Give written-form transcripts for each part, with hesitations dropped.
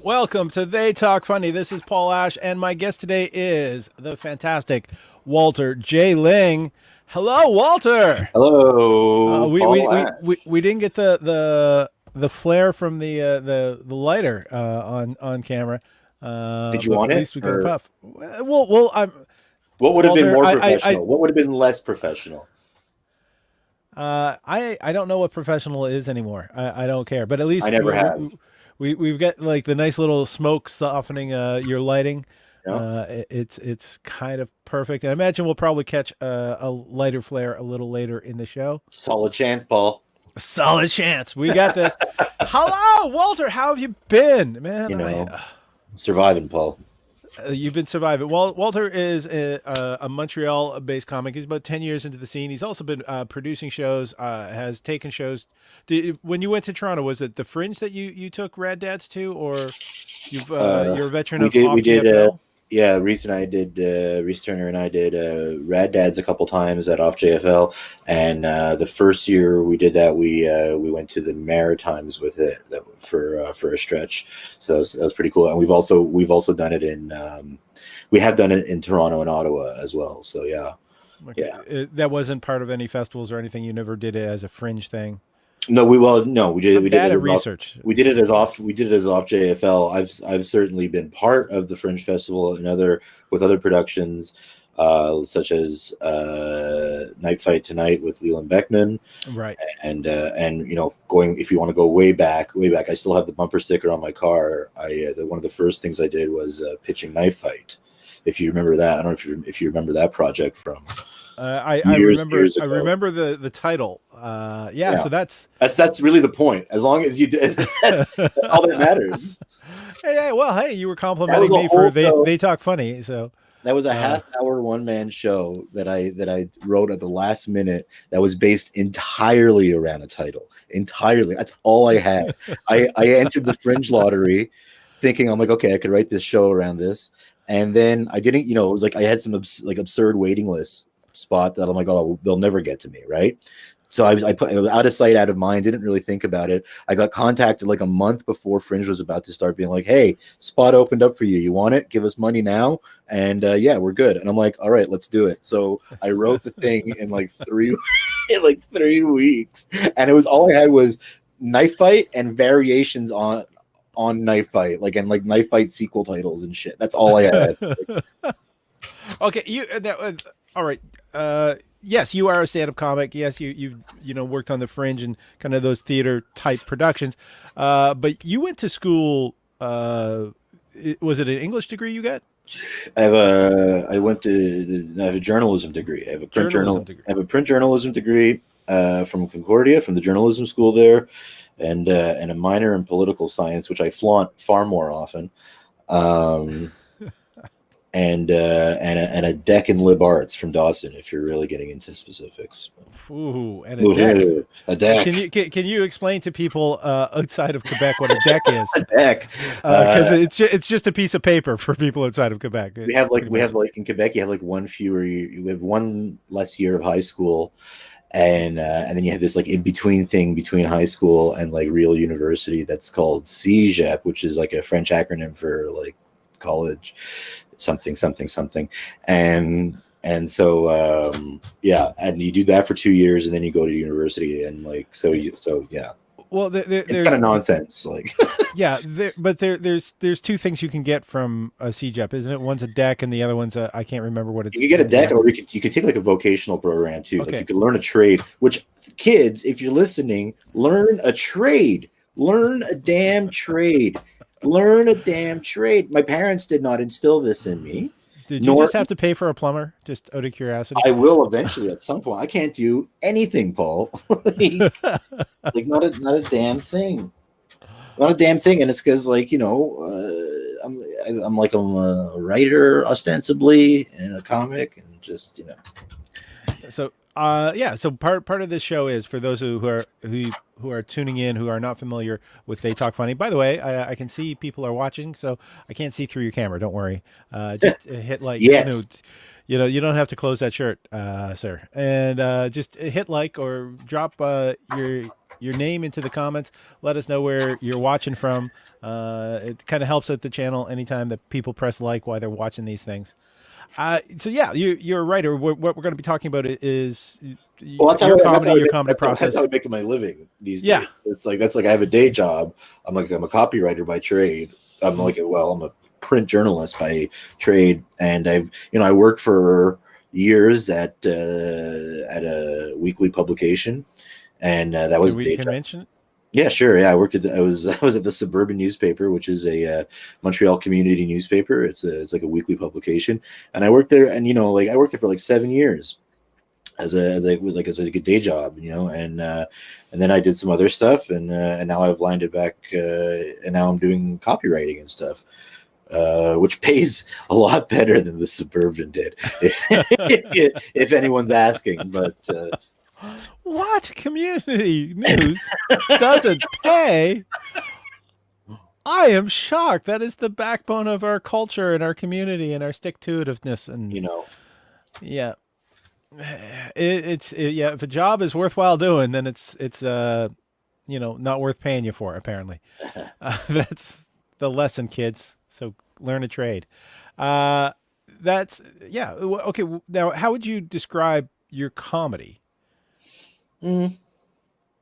Welcome to They Talk Funny. This is Paul Ash, and my guest today is the fantastic Walter J. Lyng. Hello, Walter. Hello, We, we, Paul we, Ash. we, we didn't get the flare from the lighter on camera, Did you but want at it, least we got a or puff. Well, I'm what would have been Walter. more professional? What would have been less professional? I don't know what professional is anymore. I don't care, but at I least never have. we've got like the nice little smoke softening your lighting. Yeah, It's kind of perfect. And I imagine we'll probably catch a lighter flare a little later in the show. solid chance, Paul. Solid chance. We got this. Hello, Walter. How have you been, man? You know, surviving, Paul. You've been surviving. Well, Walter is a Montreal-based comic. He's about 10 years into the scene. He's also been producing shows, has taken shows. When you went to Toronto, was it the Fringe that you took Rad Dads to, or you're a veteran of We did. GFL? Yeah, Reese Turner and I did Rad Dads a couple times at Off JFL, and the first year we did that, we went to the Maritimes with it for a stretch. So that was pretty cool. And we've also done it in we have done it in Toronto and Ottawa as well. So yeah, Okay. yeah. That wasn't part of any festivals or anything. You never did it as a Fringe thing. No, we did I'm we did bad it at as research. we did it as off JFL. I've certainly been part of the Fringe Festival and with other productions, such as Night Fight Tonight with Leland Beckman, Right. and going, if you want to go way back, I still have the bumper sticker on my car. One of the first things I did was pitching Knife Fight. If you remember that, I don't know if you remember that project from. I Years remember. I ago. remember the title. Yeah. So that's really the point. As long as you did, that's all that matters. hey. Well, hey, you were complimenting was a me for whole show. they talk funny. So That was a half-hour one-man show that I wrote at the last minute. That was based entirely around a title. Entirely, that's all I had. I entered the Fringe lottery, thinking I'm like, okay, I could write this show around this, and then I didn't. It was like I had some absurd waiting list spot that I'm like, oh, they'll never get to me, right? So I put it was out of sight, out of mind. Didn't really think about it. I got contacted like a month before Fringe was about to start, being like, "Hey, spot opened up for you. You want it? Give us money now." And yeah, we're good. And I'm like, "All right, let's do it." So I wrote the thing in like 3 weeks, and it was all I had was Knife Fight and variations on Knife Fight, like Knife Fight sequel titles and shit. That's all I had. okay, all right. Yes, you are a stand-up comic. Yes, you've worked on the Fringe and kind of those theater type productions. But you went to school. Was it an English degree you got? I have a journalism degree. I have a print journalism degree from Concordia, from the journalism school there, and a minor in political science, which I flaunt far more often. And a deck in lib arts from Dawson, if you're really getting into specifics. Ooh, and a deck. A deck. Can you explain to people outside of Quebec what a deck is? A deck, because it's just a piece of paper for people outside of Quebec. We have in Quebec, you have like one fewer. You have one less year of high school, and then you have this like in between thing between high school and like real university that's called CEGEP, which is like a French acronym for like college something, and so yeah, and you do that for 2 years, and then you go to university, and like so yeah. Well, it's kind of nonsense, like. Yeah, there's two things you can get from a CEGEP, isn't it? One's a deck, and the other one's I can't remember what it's. You can get a deck, or you could take like a vocational program too. Okay. Like you could learn a trade. Which kids, if you're listening, learn a trade. Learn a damn trade. Learn a damn trade. My parents did not instill this in me. Did you just have to pay for a plumber, just out of curiosity? I will eventually at some point. I can't do anything, Paul. like not a damn thing. Not a damn thing, and it's because I'm a writer ostensibly and a comic, and just. So Yeah. So part of this show is for those who are tuning in who are not familiar with They Talk Funny. By the way, I can see people are watching, so I can't see through your camera. Don't worry. Just hit like Yes. you don't have to close that shirt, sir. And just hit like or drop your name into the comments. Let us know where you're watching from. It kind of helps out the channel anytime that people press like while they're watching these things. So yeah, you're a writer. What we're going to be talking about is Well, your comedy, your comedy that's process. how I make my living these Yeah. days. It's like that's like I have a day job. I'm a copywriter by trade. I'm I'm a print journalist by trade, and I worked for years at a weekly publication, and that was a day Can job. mention it? Yeah, sure. Yeah, I was at the Suburban newspaper, which is a Montreal community newspaper. It's like a weekly publication, and I worked there, and I worked there for like 7 years as a good day job, and then I did some other stuff, and now I've landed back, and now I'm doing copywriting and stuff, which pays a lot better than the Suburban did, if anyone's asking. But What community news doesn't pay? I am shocked. That is the backbone of our culture and our community and our stick-to-itiveness. And yeah, yeah. If a job is worthwhile doing, then it's not worth paying you for. Apparently, that's the lesson, kids. So learn a trade. That's yeah. Okay. Now, how would you describe your comedy?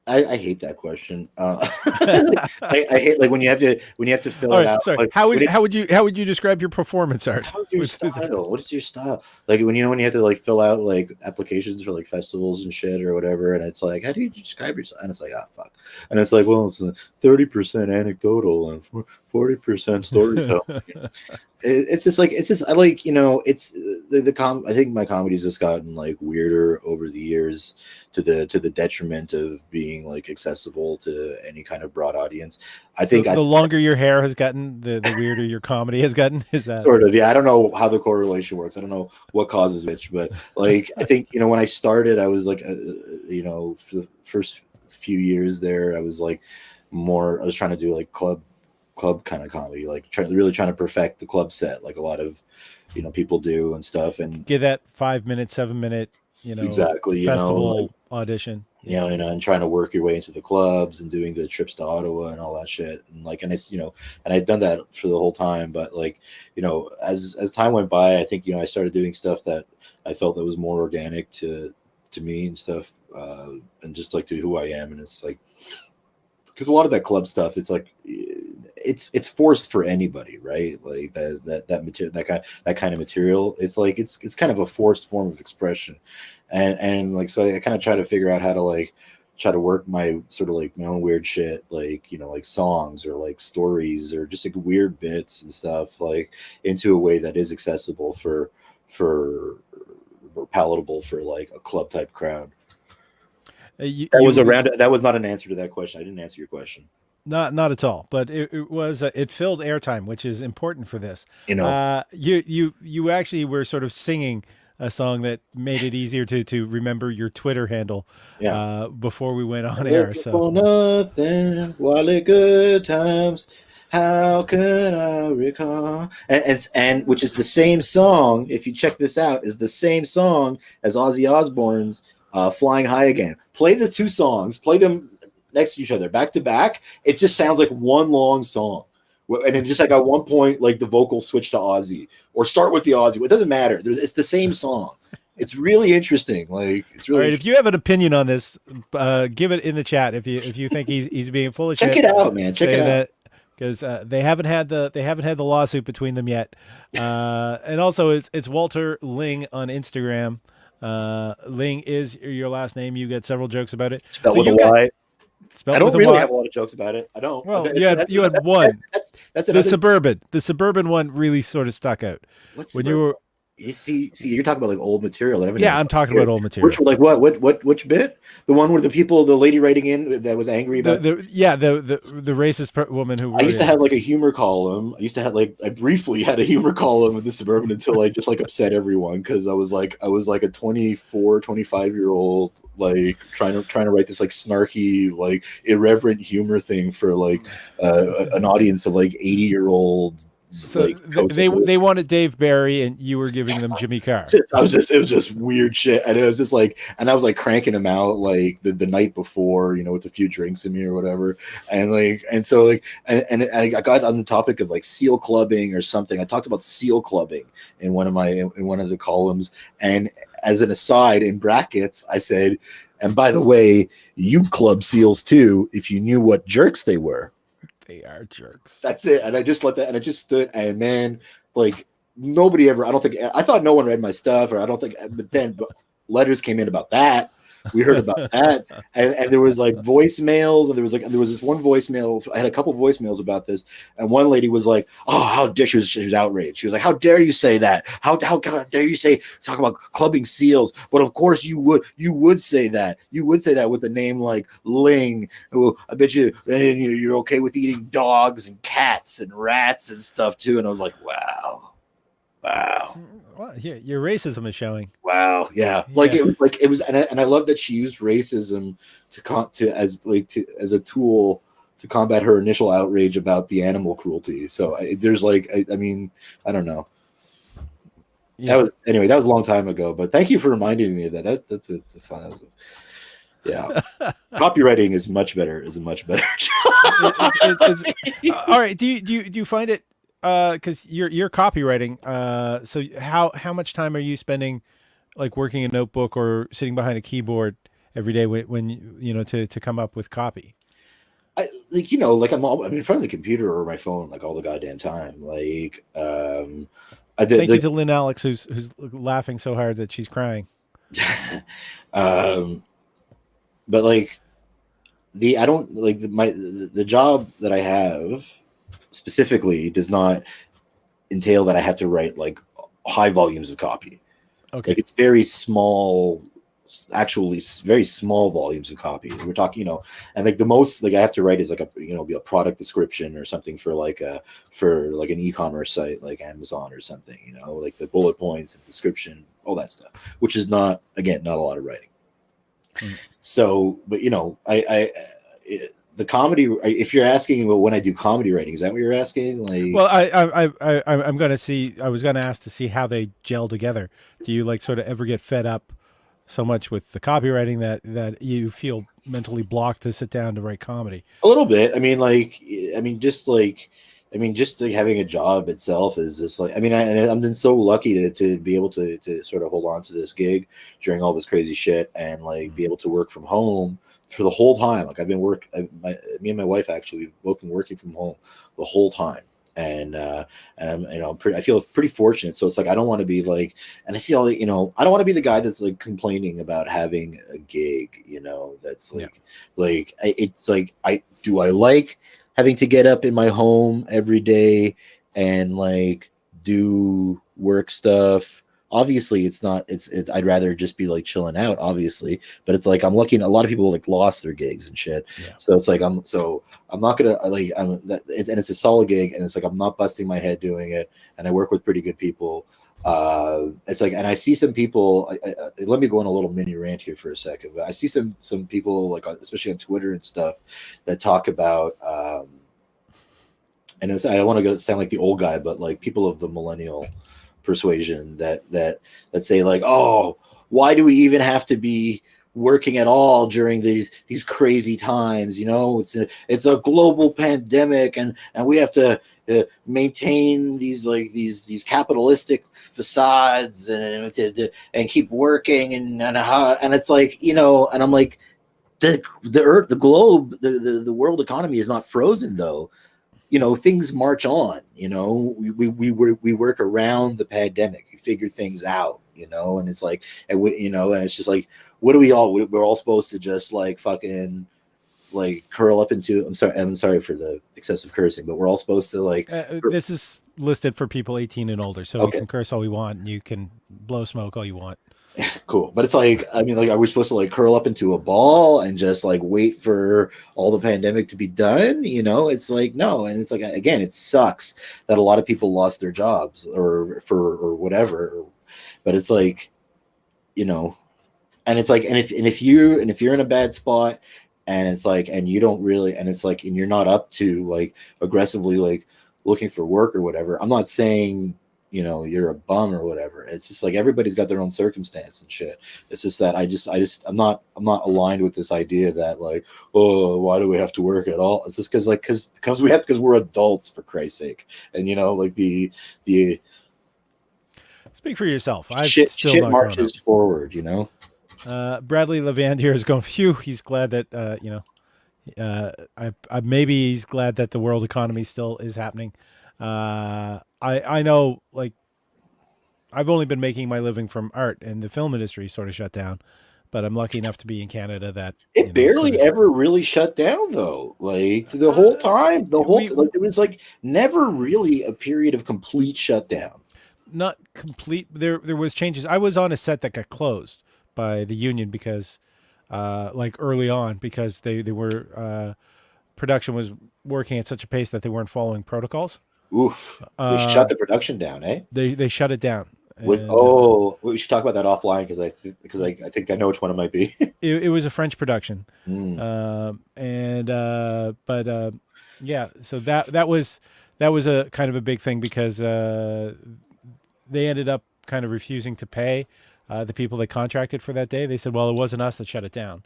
I hate that question. I hate like when you have to fill it out. Sorry. Like, how would you describe your performance art? How's your style? What is your style? Like when you have to like fill out like applications for like festivals and shit or whatever, and it's like, how do you describe yourself? And it's like, fuck. And it's like, well, it's 30% anecdotal and 40% storytelling. It's just I like it's I think my comedy's just gotten like weirder over the years to the detriment of being like accessible to any kind of broad audience. I think the longer your hair has gotten, the weirder your comedy has gotten. Is that sort of? Yeah, I don't know how the correlation works. I don't know what causes which, but like I think when I started, I was like for the first few years there, I was trying to do like club kind of comedy, like really trying to perfect the club set, like a lot of people do and stuff, and get that 5 minute, 7 minute exactly festival audition, and trying to work your way into the clubs and doing the trips to Ottawa and all that shit, and and I'd done that for the whole time, but as time went by, I think I started doing stuff that I felt that was more organic to me and stuff, and just like to who I am, and it's like because a lot of that club stuff, it's like it's forced for anybody, right? Like that material, that kind of material. It's like it's kind of a forced form of expression, and like so I kind of try to figure out how to try to work my sort of like my own weird shit, like like songs or like stories or just like weird bits and stuff, like into a way that is accessible for or palatable for like a club type crowd. That was not an answer to that question. I didn't answer your question. Not at all, but it was it filled airtime, which is important for this. You actually were sort of singing a song that made it easier to remember your Twitter handle. Before we went on air. So for nothing, while it good times. How can I recall? And which is the same song. If you check this out, is the same song as Ozzy Osbourne's "Flying High Again." Play the two songs. Play them next to each other, back to back. It just sounds like one long song. And then just like at one point, like the vocals switch to Ozzy or start with the Ozzy. It doesn't matter. It's the same song. It's really interesting. Like it's really. All right, if you have an opinion on this, give it in the chat. If you think he's being full of shit, check it out, man. Check it out. Because they haven't had the lawsuit between them yet. And also it's Walter Lyng on Instagram. Lyng is your last name. You get several jokes about it. Spelled with a Y. I don't really have a lot of jokes about it. I don't. Well, you had one. That's the Suburban. The Suburban one really sort of stuck out. What's when you were. You see, you're talking about like old material that I've Yeah, never I'm talking heard. about old material. Which which bit? The one where the lady writing in that was angry about. The racist woman who I wrote used to in. have like a humor column. I briefly had a humor column in the Suburban until I just like upset everyone because I was like a 24, 25-year old like trying to write this like snarky, like irreverent humor thing for like an audience of like 80-year-old So like co-workers. they wanted Dave Barry, and you were giving them Jimmy Carr. It was just weird shit, and it was just like, and I was like cranking him out like the night before, with a few drinks in me or whatever, and so like, and I got on the topic of like seal clubbing or something. I talked about seal clubbing in one of the columns, and as an aside in brackets, I said, and by the way, you club seals too if you knew what jerks they were. They are jerks. That's it. And I just let that, and I just stood, and man, like nobody ever, I thought no one read my stuff, or I don't think, but then letters came in about that. We heard about that. And there was like voicemails, and there was this one voicemail. I had a couple voicemails about this. And one lady was like, oh, how dare she was outraged. She was like, how dare you say that? How dare you talk about clubbing seals? But of course you would say that. You would say that with a name like Lyng. Well, I bet you're okay with eating dogs and cats and rats and stuff too. And I was like, wow. Well, yeah, your racism is showing. Wow, yeah. It was, and I love that she used racism as a tool to combat her initial outrage about the animal cruelty. So there's like, I mean, I don't know. Yeah. That was a long time ago, but thank you for reminding me of that. That's it's a fun. Yeah, copywriting is much better. Is a much better job. All right. Do you find it? Because you're copywriting. So how much time are you spending, like working a notebook or sitting behind a keyboard every day when to come up with copy? I'm in front of the computer or my phone like all the goddamn time. Like, Thank you to Lynn Alex who's laughing so hard that she's crying. But like I don't like the job that I have specifically does not entail that I have to write like high volumes of copy. Okay. Like it's very small, actually very small volumes of copy. We're talking, and like the most like I have to write is like be a product description or something for like an e-commerce site like Amazon or something, like the bullet points and description, all that stuff, which is not a lot of writing. So, but the comedy, if you're asking about when I do comedy writing, is that what you're asking? Like, well, I'm going to see, I was going to ask to see how they gel together. Do you like sort of ever get fed up so much with the copywriting that you feel mentally blocked to sit down to write comedy? A little bit. Just having a job itself is just like, I've been so lucky to be able to sort of hold on to this gig during all this crazy shit and like be able to work from home for the whole time. Like me and my wife actually, we've both been working from home the whole time. And I'm, I feel pretty fortunate. So it's like, I don't want to be like, and I see all the, I don't want to be the guy that's like complaining about having a gig, that's like, it's like, I like having to get up in my home every day and like do work stuff. Obviously it's I'd rather just be like chilling out, obviously, but it's like I'm lucky. A lot of people like lost their gigs and shit. Yeah. So it's like I'm not gonna like it's a solid gig, and it's like I'm not busting my head doing it, and I work with pretty good people. It's like, and I see some people. Let me go on a little mini rant here for a second. But I see some people like especially on Twitter and stuff that talk about. And I don't want to sound like the old guy, but like people of the millennial persuasion that say like, oh, why do we even have to be working at all during these crazy times? It's a global pandemic, and we have to maintain these capitalistic facades and keep working and it's like, and I'm like, the earth, the globe, the world economy is not frozen though. Things march on. We work around the pandemic. We figure things out. And it's like, and it's just like, what do we're all supposed to just like fucking like curl up into. I'm sorry for the excessive cursing, but we're all supposed to like. This is listed for people 18 and older, so we Okay, can curse all we want and you can blow smoke all you want. cool. But it's like, I mean, like, are we supposed to like curl up into a ball and just like wait for all the pandemic to be done? You know, it's like, no. And it's like, again, it sucks that a lot of people lost their jobs or whatever. But it's like, you know, and it's like, and if you're in a bad spot, and it's like, and you don't really, and it's like, and you're not up to like aggressively like looking for work or whatever. I'm not saying, you know, you're a bum or whatever. It's just like everybody's got their own circumstance and shit. It's just that I'm not aligned with this idea that like, oh, why do we have to work at all? It's just because we're adults, for Christ's sake. And you know, like the Speak for yourself. I've shit still shit not grown up. marches forward, you know. Bradley Levandier is going. Phew, he's glad that maybe he's glad that the world economy still is happening. I know, like, I've only been making my living from art, and the film industry sort of shut down. But I'm lucky enough to be in Canada that It barely ever really shut down though. Like the whole time, like there was like never really a period of complete shutdown. Not complete. There was changes. I was on a set that got closed by the union because, like early on, because they were production was working at such a pace that they weren't following protocols. Oof! They shut the production down, eh? They shut it down. We should talk about that offline because I think I know which one it might be. It was a French production, Mm. yeah. So that was a kind of a big thing because they ended up kind of refusing to pay the people they contracted for that day. They said, "Well, it wasn't us that shut it down."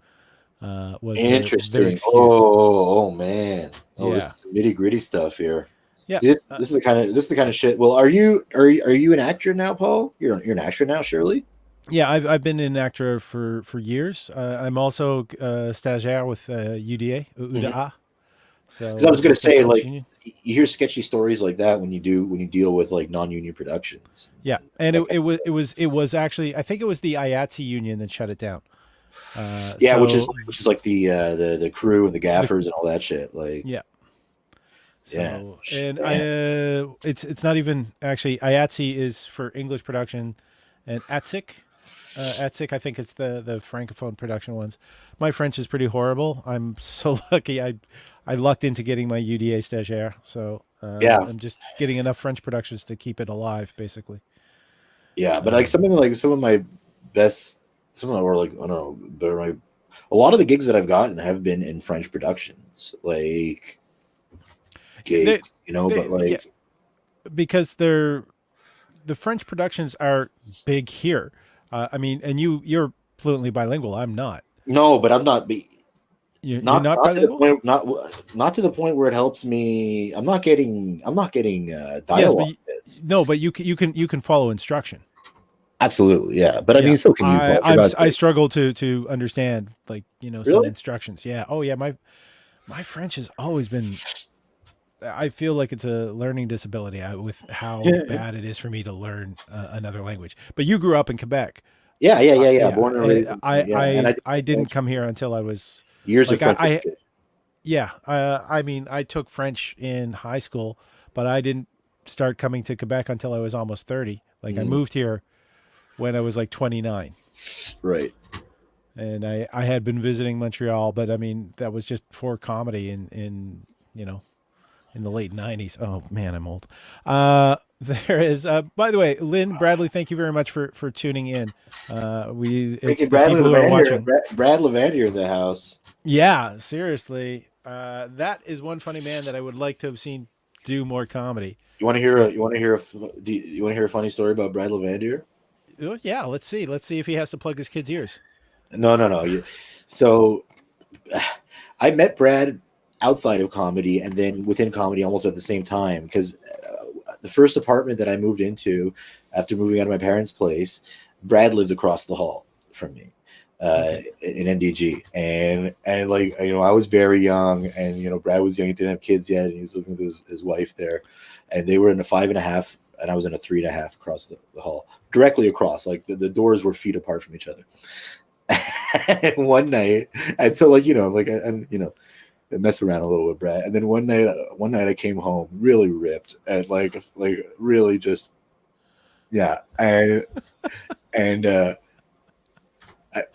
Was their excuse. Oh man. Oh, Yeah. this is nitty gritty stuff here. Yeah. See, this is the kind of shit. Well, are you an actor now, Paul? You're an actor now, surely. Yeah, I've been an actor for years. I'm also stagiaire with UDA. UDA. So Because I was going to say, like, union. you hear sketchy stories like that when you deal with like non-union productions. Yeah, and it was actually, I think it was the IATSE union that shut it down. Yeah, which is like the crew and the gaffers and all that shit. Like, yeah. So, yeah, and it's not even actually, IATSE is for English production, and ATSIC I think it's the francophone production ones. My French is pretty horrible. I'm so lucky I lucked into getting my UDA stagiaire. So yeah, I'm just getting enough French productions to keep it alive, basically. yeah. But like some of my best, some of my, or like, I don't know, but a lot of the gigs that I've gotten have been in French productions, like gigs, you know. But like, yeah, because the French productions are big here. I mean, and you're fluently bilingual. I'm not. no, but I'm not. You're Not not to the bilingual. point, not to the point where it helps me. I'm not getting Yes, dialogue but bits. no, but you can follow instruction. Absolutely, yeah. But I mean, so can you, Paul, for God's I sake. struggle to understand, like, some Really? instructions. Yeah. Oh yeah. My French has always been. I feel like it's a learning disability with how bad it is for me to learn another language. But you grew up in Quebec. Yeah. Yeah. Born and raised. And I didn't come here until I was years of like French. yeah. I mean, I took French in high school, but I didn't start coming to Quebec until I was almost 30. Like I moved here when I was like 29. Right. And I had been visiting Montreal, but I mean, that was just for comedy in the late 90s. Oh man, I'm old. There is, by the way, Lynn, Bradley, thank you very much for tuning in. It's the Brad people who are watching. Brad Levandier in the house. Yeah, seriously. That is one funny man that I would like to have seen do more comedy. You want to hear a funny story about Brad Levandier? Yeah, let's see if he has to plug his kids' ears. No. So I met Brad outside of comedy and then within comedy almost at the same time, because the first apartment that I moved into after moving out of my parents' place, Brad lived across the hall from me in NDG, and like, you know, I was very young, and you know, Brad was young, he didn't have kids yet, and he was living with his wife there, and they were in a 5.5 and I was in a 3.5 across the hall, directly across, like the doors were feet apart from each other. And one night, and so like, you know, like, and you know, mess around a little with Brad. And then one night I came home really ripped and like really just yeah. And it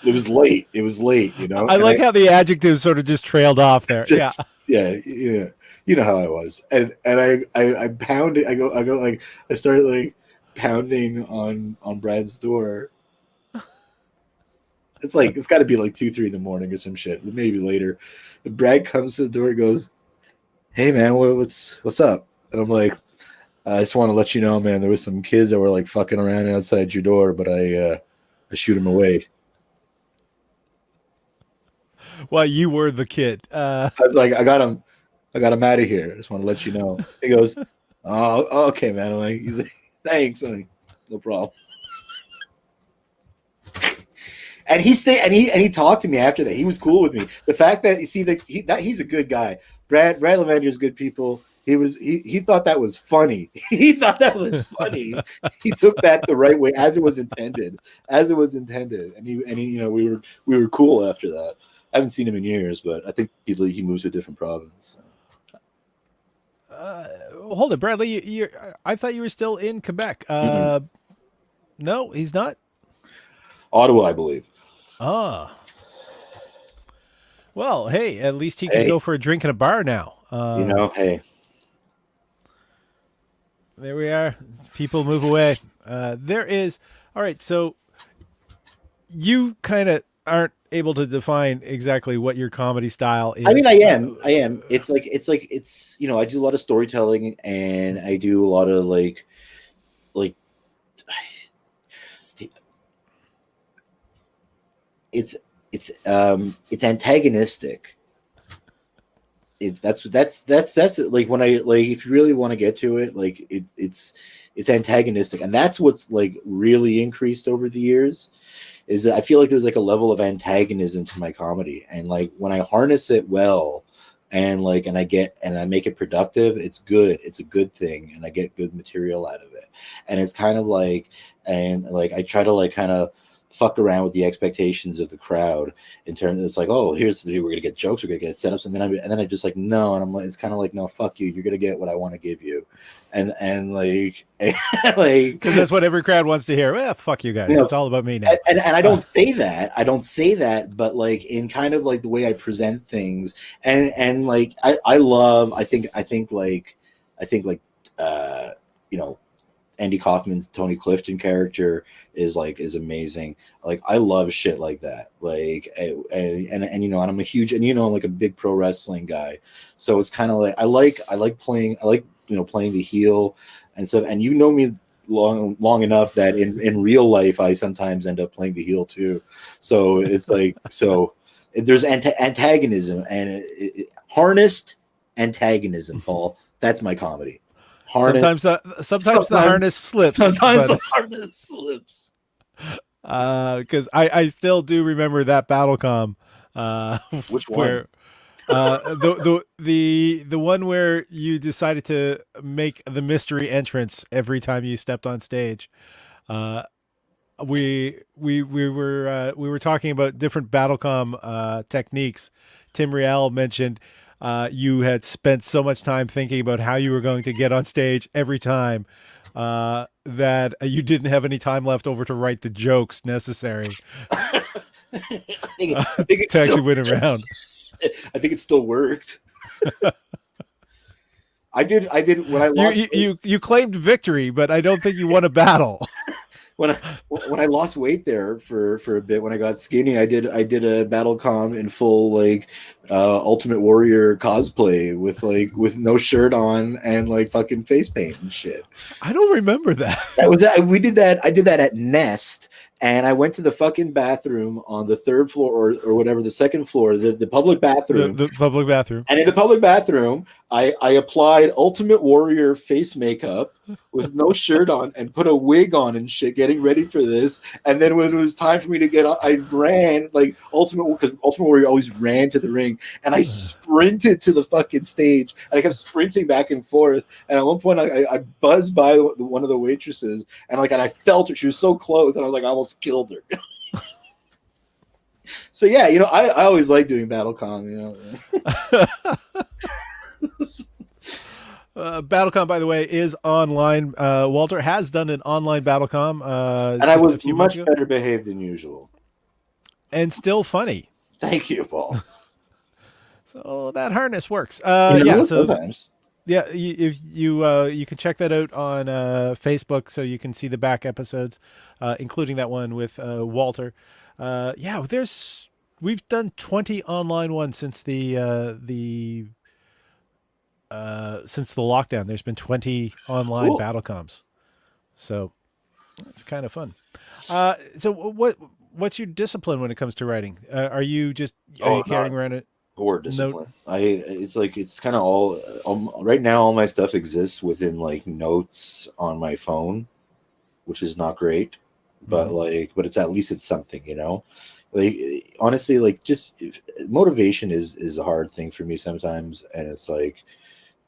was late. It was late, you know. I And like how the adjectives sort of just trailed off there. Yeah. yeah. You know how I was. And I pounded. I go like I started like pounding on Brad's door. It's like it's got to be like 2-3 in the morning or some shit, maybe later. And Brad comes to the door and goes, "Hey man, what's up?" And I'm like, "I just want to let you know, man, there was some kids that were like fucking around outside your door, but I shoot them away." Well, you were the kid. I was like, I got him out of here. I just want to let you know. He goes, "Oh, okay, man." He's like, "Thanks." I'm like, "No problem." And he talked to me after that. He was cool with me. The fact that you see that he's a good guy. Brad Lavender's good people. He thought that was funny. He thought that was funny. He took that the right way as it was intended. And he you know we were cool after that. I haven't seen him in years, but I think he moved to a different province. Hold it, Bradley. I thought you were still in Quebec. No, he's not. Ottawa, I believe. Ah. Well, hey, at least he can go for a drink in a bar now. You know, hey. There we are. People move away. There is. All right, so you kind of aren't able to define exactly what your comedy style is. I mean, I am. It's you know, I do a lot of storytelling and I do a lot of like it's antagonistic. That's like when I like if you really want to get to it, like it's antagonistic, and that's what's like really increased over the years. Is that I feel like there's like a level of antagonism to my comedy, and like when I harness it well, and I make it productive, it's good. It's a good thing, and I get good material out of it. And it's kind of like, and like I try to like kind of fuck around with the expectations of the crowd in terms of, it's like, oh, we're gonna get jokes, we're gonna get setups, and then I just like no, and I'm like, it's kind of like, no, fuck you, you're gonna get what I want to give you, and like like because that's what every crowd wants to hear. Well, fuck you guys, you know, it's all about me now. And I don't say that, but like in kind of like the way I present things, and like I think you know, Andy Kaufman's Tony Clifton character is amazing. Like I love shit like that. Like and you know, and I'm a huge, and you know, I'm like a big pro wrestling guy. So it's kind of like I like playing you know, playing the heel and stuff. And you know me long enough that in real life I sometimes end up playing the heel too. So it's like there's antagonism and harnessed antagonism, Paul. That's my comedy. Sometimes the harness slips. Sometimes the harness slips. Because I still do remember that BattleCom. Which one? Where, the one where you decided to make the mystery entrance every time you stepped on stage. We were talking about different BattleCom techniques. Tim Rial mentioned. You had spent so much time thinking about how you were going to get on stage every time that you didn't have any time left over to write the jokes necessary to actually win a round. I think it still worked. I did when I lost. You claimed victory, but I don't think you won a battle. When I lost weight there for a bit, when I got skinny, I did a BattleCom in full like Ultimate Warrior cosplay with no shirt on and like fucking face paint and shit. I don't remember that. We did that. I did that at Nest, and I went to the fucking bathroom on the third floor or whatever, the second floor, the public bathroom. The public bathroom. And in the public bathroom, I applied Ultimate Warrior face makeup with no shirt on and put a wig on and shit, getting ready for this. And then when it was time for me to get on, I ran like because Ultimate Warrior always ran to the ring, and I sprinted to the fucking stage, and I kept sprinting back and forth. And at one point, I buzzed by one of the waitresses, and I felt her. She was so close, and I was like, I almost killed her. So yeah, you know, I always like doing BattleCom. You know. BattleCom, by the way, is online. Walter has done an online BattleCom And I just a was few months much ago, better behaved than usual. and still funny. Thank you, Paul. So that harness works. You Yeah. know, So sometimes. yeah, if you can check that out on Facebook, so you can see the back episodes, including that one with Walter. Yeah, we've done 20 online ones since the lockdown. There's been 20 online Cool. BattleComs, so that's kind of fun. So what's your discipline when it comes to writing? Are you Oh, carrying not around a poor note? discipline. It's like it's kind of all right now. All my stuff exists within like notes on my phone, which is not great, but Mhm. but it's at least it's something, you know. Like honestly, like motivation is a hard thing for me sometimes, and it's like,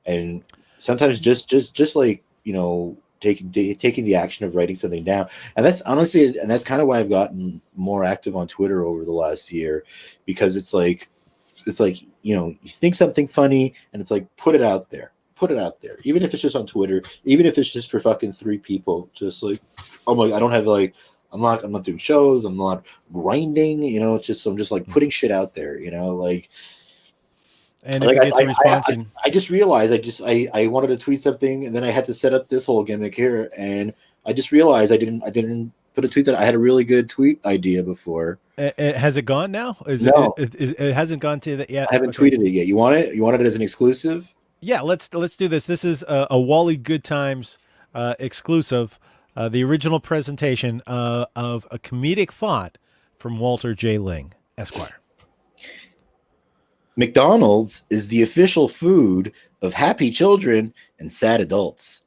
and sometimes just like, you know, taking the action of writing something down. And that's honestly, and that's kind of why I've gotten more active on Twitter over the last year, because it's like, you know, you think something funny and it's like, put it out there, even if it's just on Twitter, even if it's just for fucking three people, just like, oh my, I don't have like, I'm not doing shows, I'm not grinding, you know, it's just, I'm just like putting shit out there, you know, And if like it gets a response, and I just realized I wanted to tweet something, and then I had to set up this whole gimmick here, and I just realized I didn't put a tweet that I had a really good tweet idea before. has it gone now? No, It hasn't gone to that yet? I haven't Okay. tweeted it yet. You want it? You want it as an exclusive? Yeah, let's do this. This is a Wally Good Times exclusive, the original presentation of a comedic thought from Walter J. Lyng, Esquire. McDonald's is the official food of happy children and sad adults.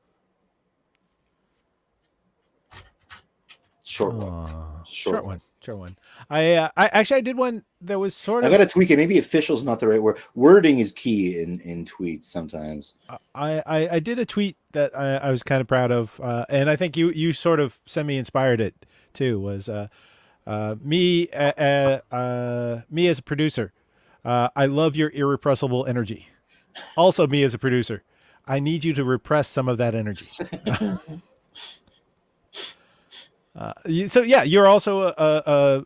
Short one. Short Short one. one, short one. I actually I did one that was sort I gotta of. tweak it. Maybe official is not the right word. Wording is key in tweets sometimes. I did a tweet that I was kind of proud of, and I think you sort of semi inspired it too. Was me as a producer. I love your irrepressible energy. Also, me as a producer, I need you to repress some of that energy. So yeah, you're also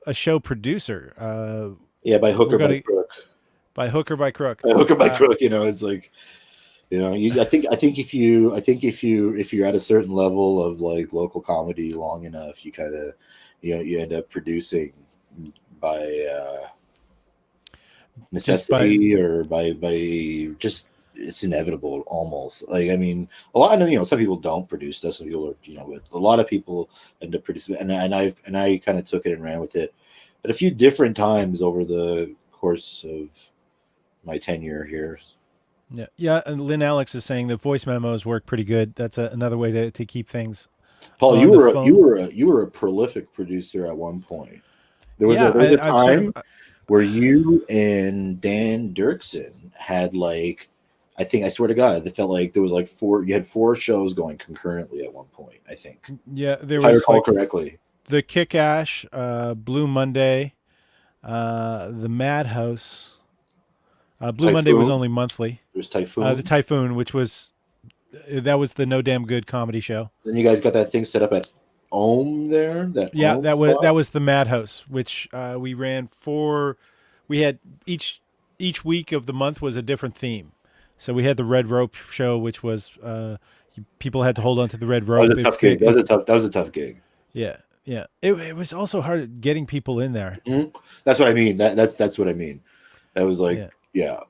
a show producer. Yeah, by hook We're or by gonna crook. by hook or by crook. By hook or by crook, you know, it's like, you know, if you're at a certain level of like local comedy long enough, you kind of, you know, you end up producing by Just by necessity, or by just, it's inevitable almost. Like, I mean, a lot of, you know, some people don't produce stuff, some people are, you know, but a lot of people end up producing, and I kind of took it and ran with it at a few different times over the course of my tenure here. yeah. And Lynn Alex is saying that voice memos work pretty good. That's another way to keep things Paul, on the phone. you were a prolific producer at one point. Yeah, There was a I've sort of time where you and Dan Dirksen had like, I think, I swear to God, it felt like there was like you had four shows going concurrently at one point, I think, yeah. There if I was recall like correctly. the Kick Ash, Blue Monday, the Madhouse. Blue Monday was Typhoon. only monthly. There was The Typhoon. Typhoon, which was that was the No Damn Good comedy show. Then you guys got that thing set up at Ohm there, that Yeah, Ohm spot. that was the Madhouse, which we ran for. We had each week of the month was a different theme. So we had the Red Rope show, which was people had to hold on to the red That was rope a tough gig. if That was a tough gig. yeah, yeah. It was also hard getting people in there. Mhm. That's what I mean. That's what I mean. That was like, Yeah. yeah.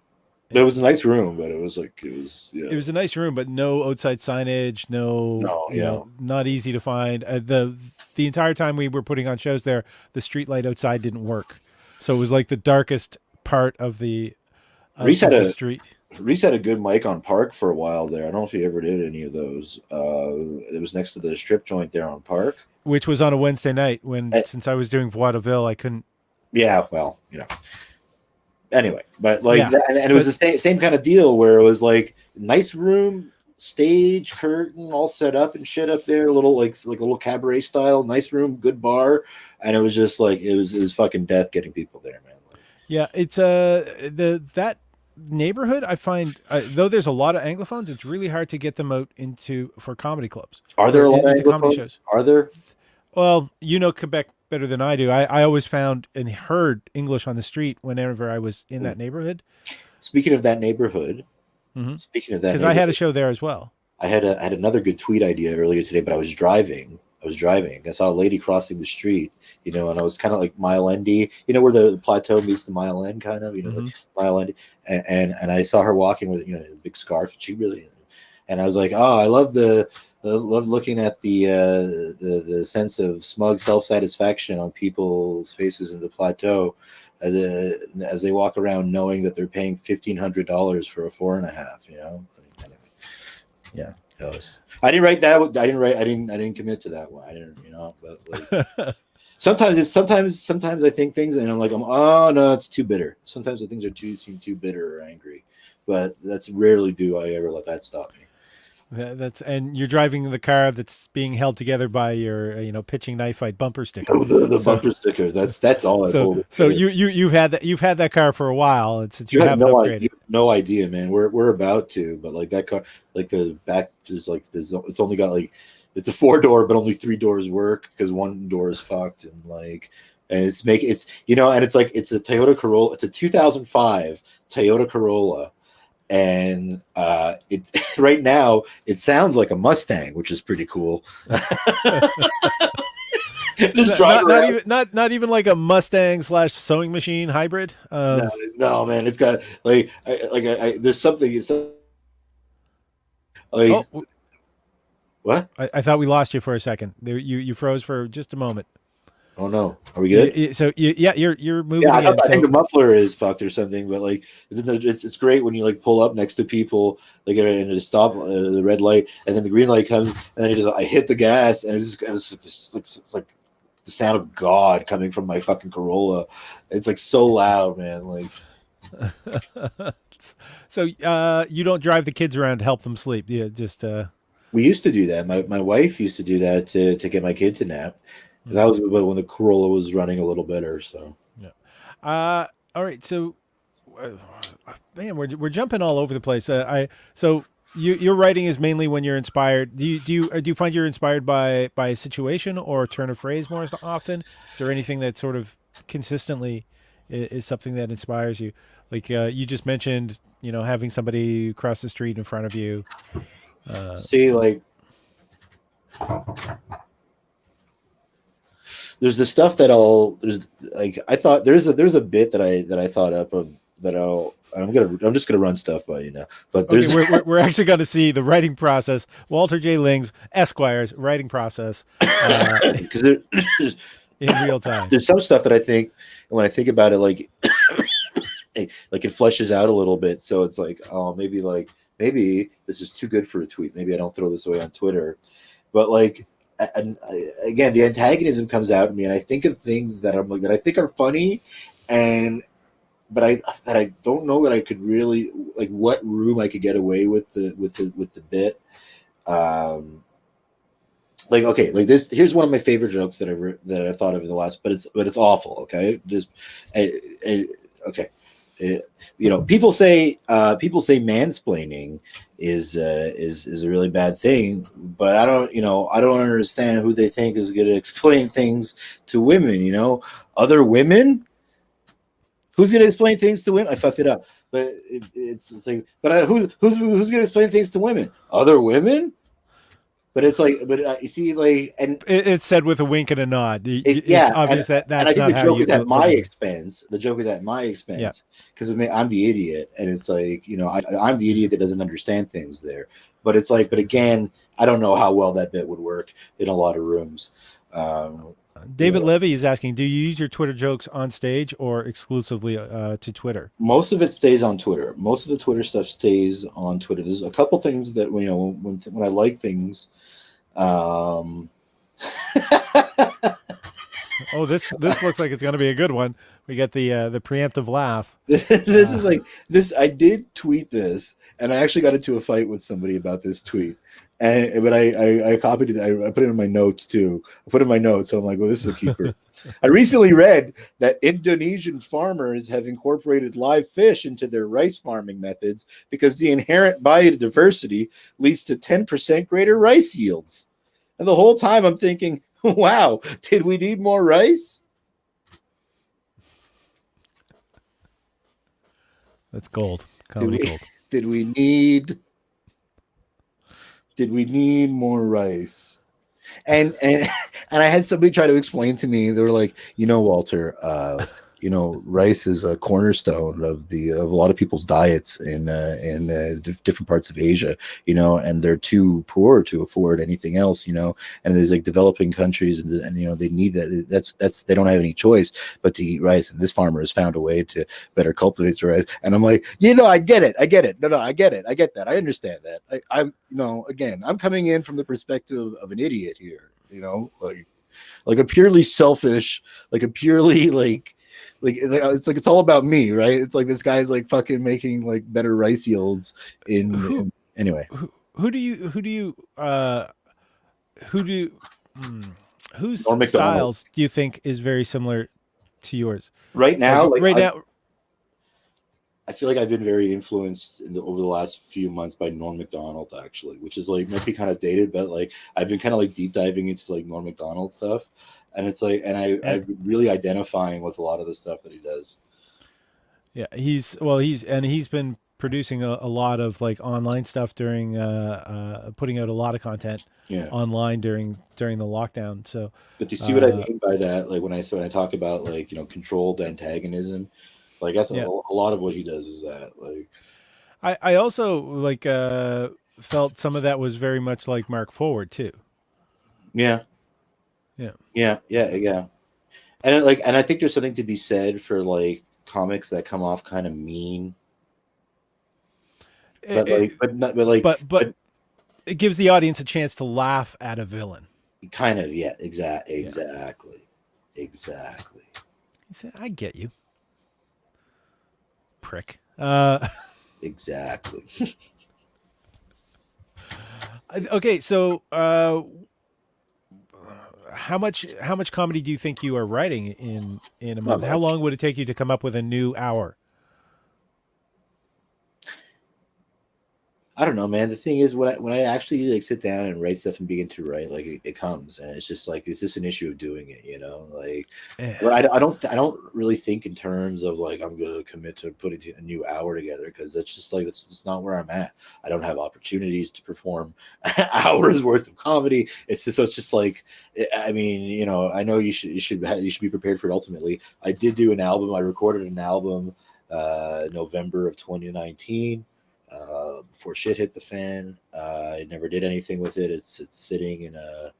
It was a nice room, but it was like, it was, It yeah. was a nice room, but no outside signage, no, No, yeah. not easy to find. The entire time we were putting on shows there, the street light outside didn't work, so it was like the darkest part of Reese had of the a street, Reese had a good mic on Park for a while there. I don't know if he ever did any of those. It was next to the strip joint there on Park. which was on a Wednesday night when Eh, since I was doing vaudeville, I couldn't. yeah, well, you know. Anyway, but like Yeah, that, and it was but the same kind of deal where it was like nice room, stage, curtain, all set up and shit up there, a little like a little cabaret style, nice room, good bar. and it was just like it was fucking death getting people there, man. Yeah, it's that neighborhood. I find though there's a lot of anglophones, it's really hard to get them out into for comedy clubs Are there or a lot of into comedy anglophones? shows. Are there? Well, you know Quebec better than I do. I always found and heard English on the street whenever I was in that neighborhood. Speaking of that neighborhood, speaking of that Because I had a neighborhood, show there as well. I had another good tweet idea earlier today, but I was driving. I saw a lady crossing the street, and I was kind of like Mile Endy, where the plateau meets the Mile End, kind of, like Mile End, and I saw her walking with a big scarf. She really, and I was like, oh, I love looking at the sense of smug self satisfaction on people's faces in the plateau as they walk around knowing that they're paying $1,500 for a 4.5. Yeah, I didn't write that. I didn't commit to that one. I didn't, but like, sometimes I think things and I'm like, oh no, it's too bitter. Sometimes the things seem too bitter or angry, but that's rarely do I ever let that stop me. And you're driving the car that's being held together by your pitching knife fight bumper sticker. The bumper sticker. That's all. So you've had that car for a while, and since you haven't upgraded, you have no idea, man. We're about to, but like that car, like the back is like this. It's only got like it's a 4-door, but only 3 doors work because 1 door is fucked, and it's like it's a Toyota Corolla. It's a 2005 Toyota Corolla. And it's right now it sounds like a Mustang, which is pretty cool. not even like a Mustang / sewing machine hybrid. No, man, it's got there's something. It's like what? I thought we lost you for a second. You froze for just a moment. Oh no, are we good? You're moving. Yeah, I think the muffler is fucked or something. But like, it's great when you like pull up next to people, like and just stop the red light, and then the green light comes, and then I hit the gas, and it's like the sound of God coming from my fucking Corolla. It's like so loud, man. Like, so you don't drive the kids around to help them sleep? Yeah, just we used to do that. My wife used to do that to get my kid to nap. And that was when the Corolla was running a little better. So, yeah. All right. So, man, we're jumping all over the place. So your writing is mainly when you're inspired. Do you find you're inspired by a situation or a turn of phrase more often? Is there anything that sort of consistently is something that inspires you? Like you just mentioned, having somebody cross the street in front of you. See, like. There's the stuff I thought there's a bit that I thought up of that I'm just gonna run stuff by you now. But there's we're actually going to see the writing process. Walter J. Lyng's Esquire's writing process because in real time. There's some stuff that I think when I think about it, like it fleshes out a little bit. So it's like, oh, maybe this is too good for a tweet. Maybe I don't throw this away on Twitter. But like. And again, the antagonism comes out in me, and I think of things that I think are funny, but I don't know that I could really like what room I could get away with the bit. Here's one of my favorite jokes that I thought of in the last, but it's awful. Okay, okay. People say mansplaining is a really bad thing, but I don't understand who they think is going to explain things to women. Other women. Who's going to explain things to women? I fucked it up, but it's like, but who's going to explain things to women? Other women. But it's like, you see, like, and it's said with a wink and a nod. It's obvious that's and I think not the how joke you. is at my expense. The joke is at my expense because I'm the idiot, and it's like I'm the idiot that doesn't understand things there. But it's like, but again, I don't know how well that bit would work in a lot of rooms. David Levy is asking, do you use your Twitter jokes on stage or exclusively to Twitter? Most of it stays on Twitter. Most of the Twitter stuff stays on Twitter. There's a couple things that when I like things. Oh, this looks like it's going to be a good one. We get the preemptive laugh. This is like this. I did tweet this, and I actually got into a fight with somebody about this tweet. And but I copied it. I put it in my notes too. I put it in my notes, so I'm like, well, this is a keeper. I recently read that Indonesian farmers have incorporated live fish into their rice farming methods because the inherent biodiversity leads to 10% greater rice yields. And the whole time I'm thinking, wow, did we need more rice? That's gold. Comedy gold. Did we need more rice? And and I had somebody try to explain to me. They were like, Walter, rice is a cornerstone of a lot of people's diets in different parts of Asia, and they're too poor to afford anything else, and there's like developing countries and they need that. That's they don't have any choice but to eat rice. And this farmer has found a way to better cultivate the rice. And I'm like, I get it. No, I get it. I get that. I understand that. I'm again, I'm coming in from the perspective of an idiot here, like a purely selfish, like a purely like it's all about me, right? It's like this guy's like fucking making like better rice yields anyway. Whose Norm Macdonald. styles do you think is very similar to yours right now? now, I feel like I've been very influenced over the last few months by Norm Macdonald, actually, which is like might be kind of dated, but like I've been kind of like deep diving into like Norm Macdonald stuff, and it's like, and I'm really identifying with a lot of the stuff that he does. Yeah, he's been producing a lot of like online stuff during putting out a lot of content online during the lockdown. So, but do you see what I mean by that? Like when I talk about like controlled antagonism. Like that's a lot of what he does is that. Like, I also like felt some of that was very much like Mark Forward too. Yeah. And I think there's something to be said for like comics that come off kind of mean. But it gives the audience a chance to laugh at a villain. Kind of, yeah, exactly. He said, "I get you, prick." Exactly. Okay, so how much comedy do you think you are writing in a month? How long would it take you to come up with a new hour? I don't know, man. The thing is, when I actually like sit down and write stuff and begin to write, like it comes, and it's just like it's just an issue of doing it, Like, but I don't really think in terms of like I'm gonna commit to putting a new hour together because that's just like that's not where I'm at. I don't have opportunities to perform hours worth of comedy. It's just like, I mean, I know you should be prepared for it. Ultimately, I did do an album. I recorded an album, November of 2019. Before shit hit the fan. I never did anything with it. It's sitting in the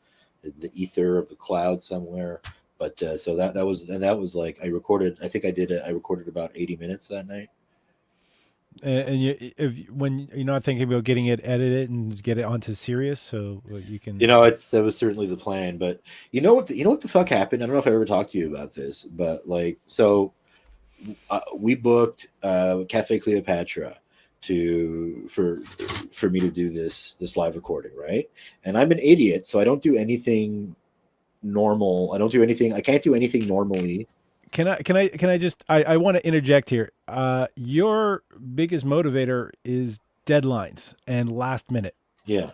ether of the cloud somewhere. But so that was like I recorded. I think I recorded about 80 minutes that night. And when you're not thinking about getting it edited and get it onto Sirius, so you can. That was certainly the plan. But what the fuck happened? I don't know if I ever talked to you about this, but like so, we booked Cafe Cleopatra for me to do this live recording, right? And I'm an idiot, so I don't do anything normal. I can't do anything normally. Can I just I want to interject here. Your biggest motivator is deadlines and last minute. Yeah.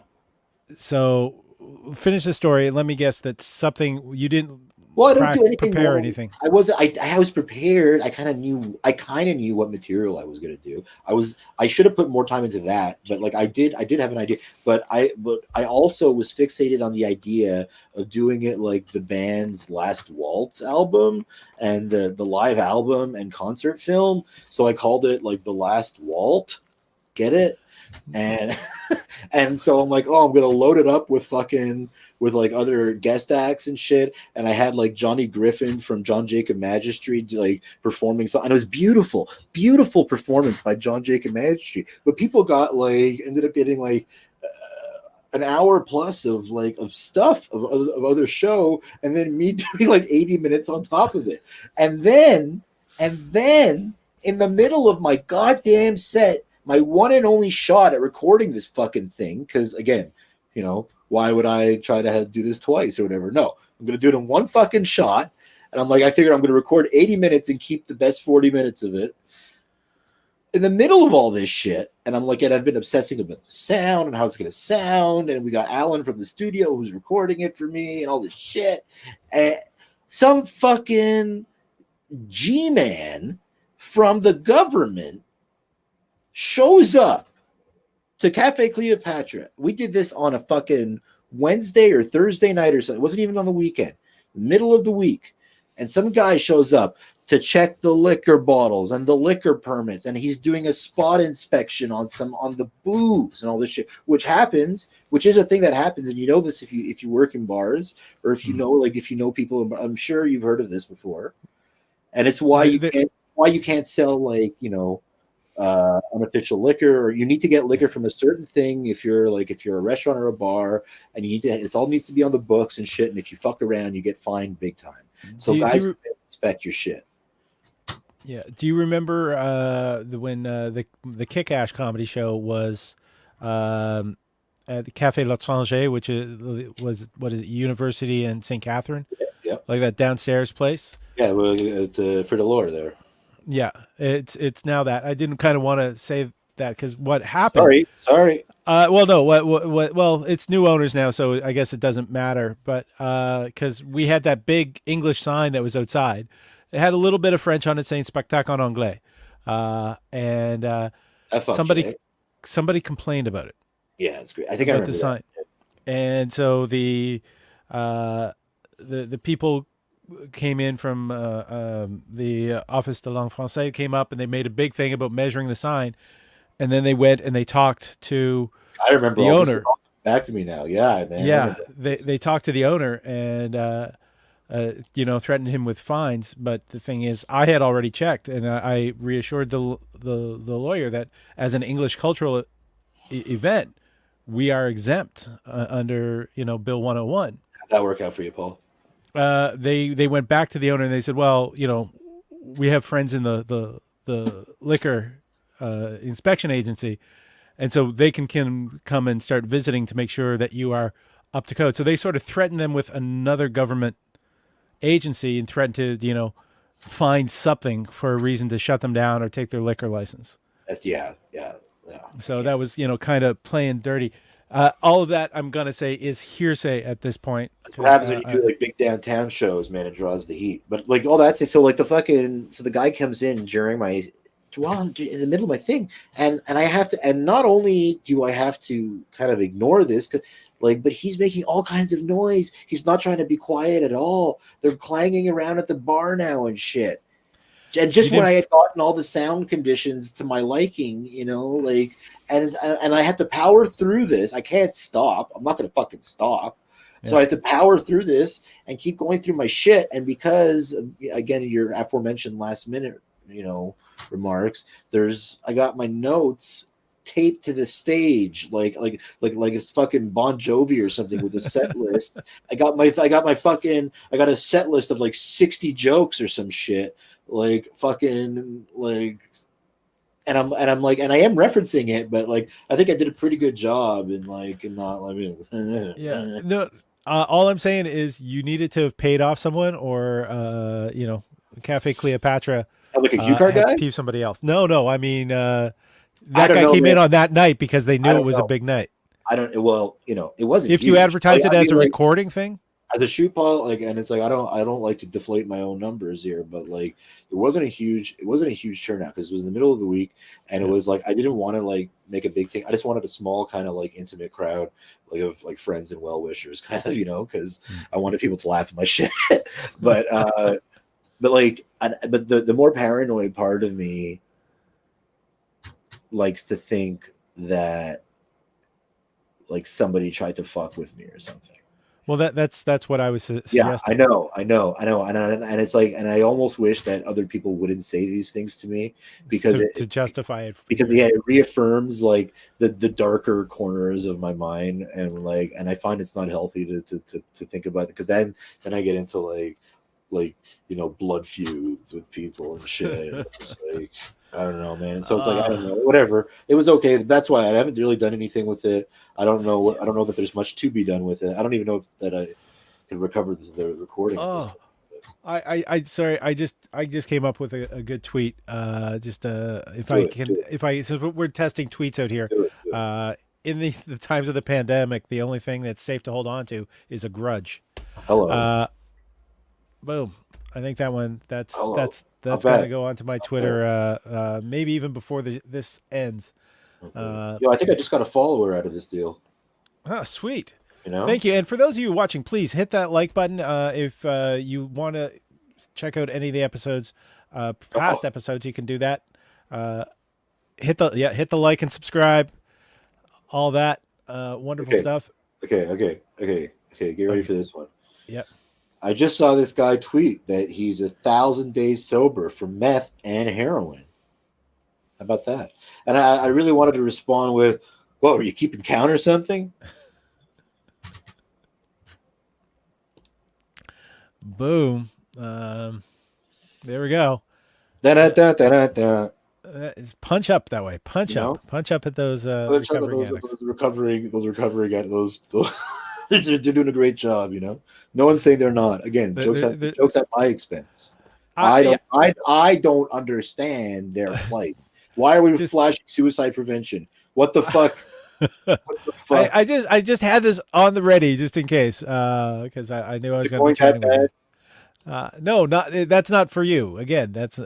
So finish the story and let me guess that's something you didn't Well, I don't do anything. Prepare anything. I was prepared. I kind of knew what material I was going to do. I should have put more time into that, but like I did have an idea. But I also was fixated on the idea of doing it like the band's Last Waltz album and the live album and concert film. So I called it like the Last Waltz. Get it? And and so I'm like, oh, I'm gonna load it up with like other guest acts and shit. And I had like Johnny Griffin from John Jacob Magistry like performing, so and it was beautiful performance by John Jacob Magistry. But people ended up getting like an hour plus of stuff of other show, and then me doing like 80 minutes on top of it, and then in the middle of my goddamn set, my one and only shot at recording this fucking thing, because again, why would I try to do this twice or whatever? No, I'm gonna do it in one fucking shot, and I'm like, I figured I'm gonna record 80 minutes and keep the best 40 minutes of it. In the middle of all this shit, and I'm like, and I've been obsessing about the sound and how it's going to sound, and we got Alan from the studio who's recording it for me and all this shit, and some fucking G-man from the government shows up to Cafe Cleopatra. We did this on a fucking Wednesday or Thursday night or something. It wasn't even on the weekend, middle of the week, and some guy shows up to check the liquor bottles and the liquor permits, and he's doing a spot inspection on the booths and all this shit, which is a thing that happens, and you know this if you work in bars, or if you know people. I'm sure you've heard of this before, and it's why you can't sell unofficial liquor, or you need to get liquor from a certain thing if you're a restaurant or a bar, and it all needs to be on the books and shit, and if you fuck around you get fined big time. So guys inspect your shit. Yeah. Do you remember when the Kick-Ass comedy show was at the Café L'Étranger, which was what is it, University in St. Catherine? Yeah. Like that downstairs place? Yeah, well, at the Frito-Lore there. Yeah, it's now that. I didn't kind of want to say that because what happened? Sorry. Well, no. Well, it's new owners now, so I guess it doesn't matter. But because we had that big English sign that was outside, it had a little bit of French on it saying "Spectacle en anglais," and somebody complained about it. Yeah, it's great. I think I remember the sign. And so the people came in from the Office de Langue Française, came up and they made a big thing about measuring the sign, and then they went and they talked to the owner. Back to me now. Yeah, man. Yeah, they talked to the owner and threatened him with fines. But the thing is, I had already checked, and I reassured the lawyer that as an English cultural event, we are exempt under Bill 101. How'd that work out for you, Paul? They went back to the owner and they said, well, we have friends in the liquor inspection agency, and so they can come and start visiting to make sure that you are up to code. So they sort of threatened them with another government agency and threatened to find something for a reason to shut them down or take their liquor license. Yeah. So that was kind of playing dirty. All of that, I'm gonna say, is hearsay at this point. What happens when you do big downtown shows, man? It draws the heat. But all that, so the guy comes in during in the middle of my thing, and I have to, and not only do I have to kind of ignore this, but he's making all kinds of noise. He's not trying to be quiet at all. They're clanging around at the bar now and shit. And just when I had gotten all the sound conditions to my liking, and I had to power through this. I can't stop. I'm not going to fucking stop. Yeah. So I have to power through this and keep going through my shit. And because, again, your aforementioned last minute, remarks, I got my notes taped to the stage like it's fucking Bon Jovi or something with a set list. I got a set list of 60 jokes or some shit. And I'm and I am referencing it, but I think I did a pretty good job in not yeah. No, all I'm saying is you needed to have paid off someone, or Cafe Cleopatra, like a U-Card guy, peeve somebody else. No, I mean that guy came in on that night because they knew it was a big night. It wasn't. If you advertise it as a recording thing. As a shoot, Paul, and it's I don't like to deflate my own numbers here, but it wasn't a huge turnout because it was in the middle of the week, and it was I didn't want to make a big thing. I just wanted a small kind of intimate crowd, of friends and well wishers, kind of, because I wanted people to laugh at my shit. But the more paranoid part of me likes to think that somebody tried to fuck with me or something. Well, that's what I was Yeah, suggesting. and it's like, and I almost wish that other people wouldn't say these things to me because To justify it. because yeah, it reaffirms like the darker corners of my mind, and like, and I find it's not healthy to think about it, because then I get into like blood feuds with people and shit. It's like, I don't know, man. So it's like, I don't know, whatever. It was okay. That's why I haven't really done anything with it. I don't know. I don't know that there's much to be done with it. I don't even know that I can recover the recording at this Oh, point. I sorry. I just came up with a good tweet. If Do I it, can, do it, if I, so we're testing tweets out here. do it, do it. In the times of the pandemic, the only thing that's safe to hold on to is a grudge. Hello, Uh, Boom. I think that one. That's hello. that's Not that's gonna bad. go onto my Not bad. Twitter. Maybe even before this ends. Okay. Uh, Yo, I think I just got a follower out of this deal. Sweet. You know? Thank you. And for those of you watching, please hit that like button if you want to check out any of the episodes, Oh, past episodes. You can do that. Uh, hit the like and subscribe. All that wonderful okay, stuff. okay. Get ready Okay. for this one. Yep. I just saw this guy tweet that he's 1,000 days sober from meth and heroin. How about that? And I really wanted to respond with, "What, were you keeping count or something?" Boom. There we go. Da da da da da da. It's punch up that way. You know, Punch up at those those recovering addicts. those they're doing a great job. You know, no one's saying they're not. Again, The jokes at my expense. yeah, I don't understand their plight. Why are we just flashing suicide prevention? What the fuck? What the fuck? I just had this on the ready just in case because I knew I Is was it going to be going that chatting with bad? you. No, not that's not for you. Again, that's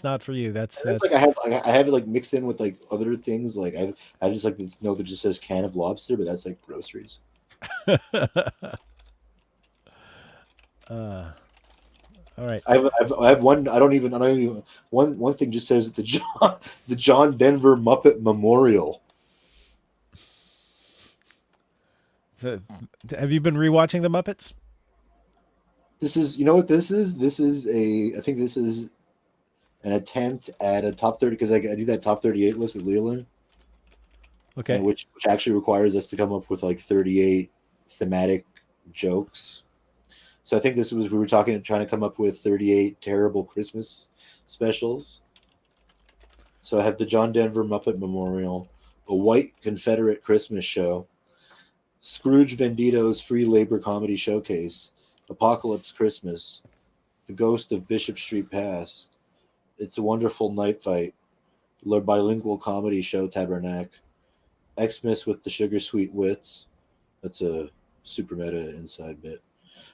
not for you. And it's like I have it like mixed in with like other things. Like I have just like this note that just says can of lobster, but that's like groceries. uh, all right. I have one. I don't even. One thing just says the John Denver Muppet Memorial. So, have you been rewatching the Muppets? This is, you know what this is? This is I think this is an attempt at a top 30, because I do that top 38 list with Leland, and Okay. which actually requires us to come up with like 38 thematic jokes. So I think this was, we were trying to come up with 38 terrible Christmas specials. So I have the John Denver Muppet Memorial, a white Confederate Christmas show, Scrooge Vendito's free labor comedy showcase, Apocalypse Christmas, The Ghost of Bishop Street Pass, It's a Wonderful Night Fight, the bilingual comedy show Tabernacle, Xmas with the Sugar Sweet Wits, that's a super meta inside bit,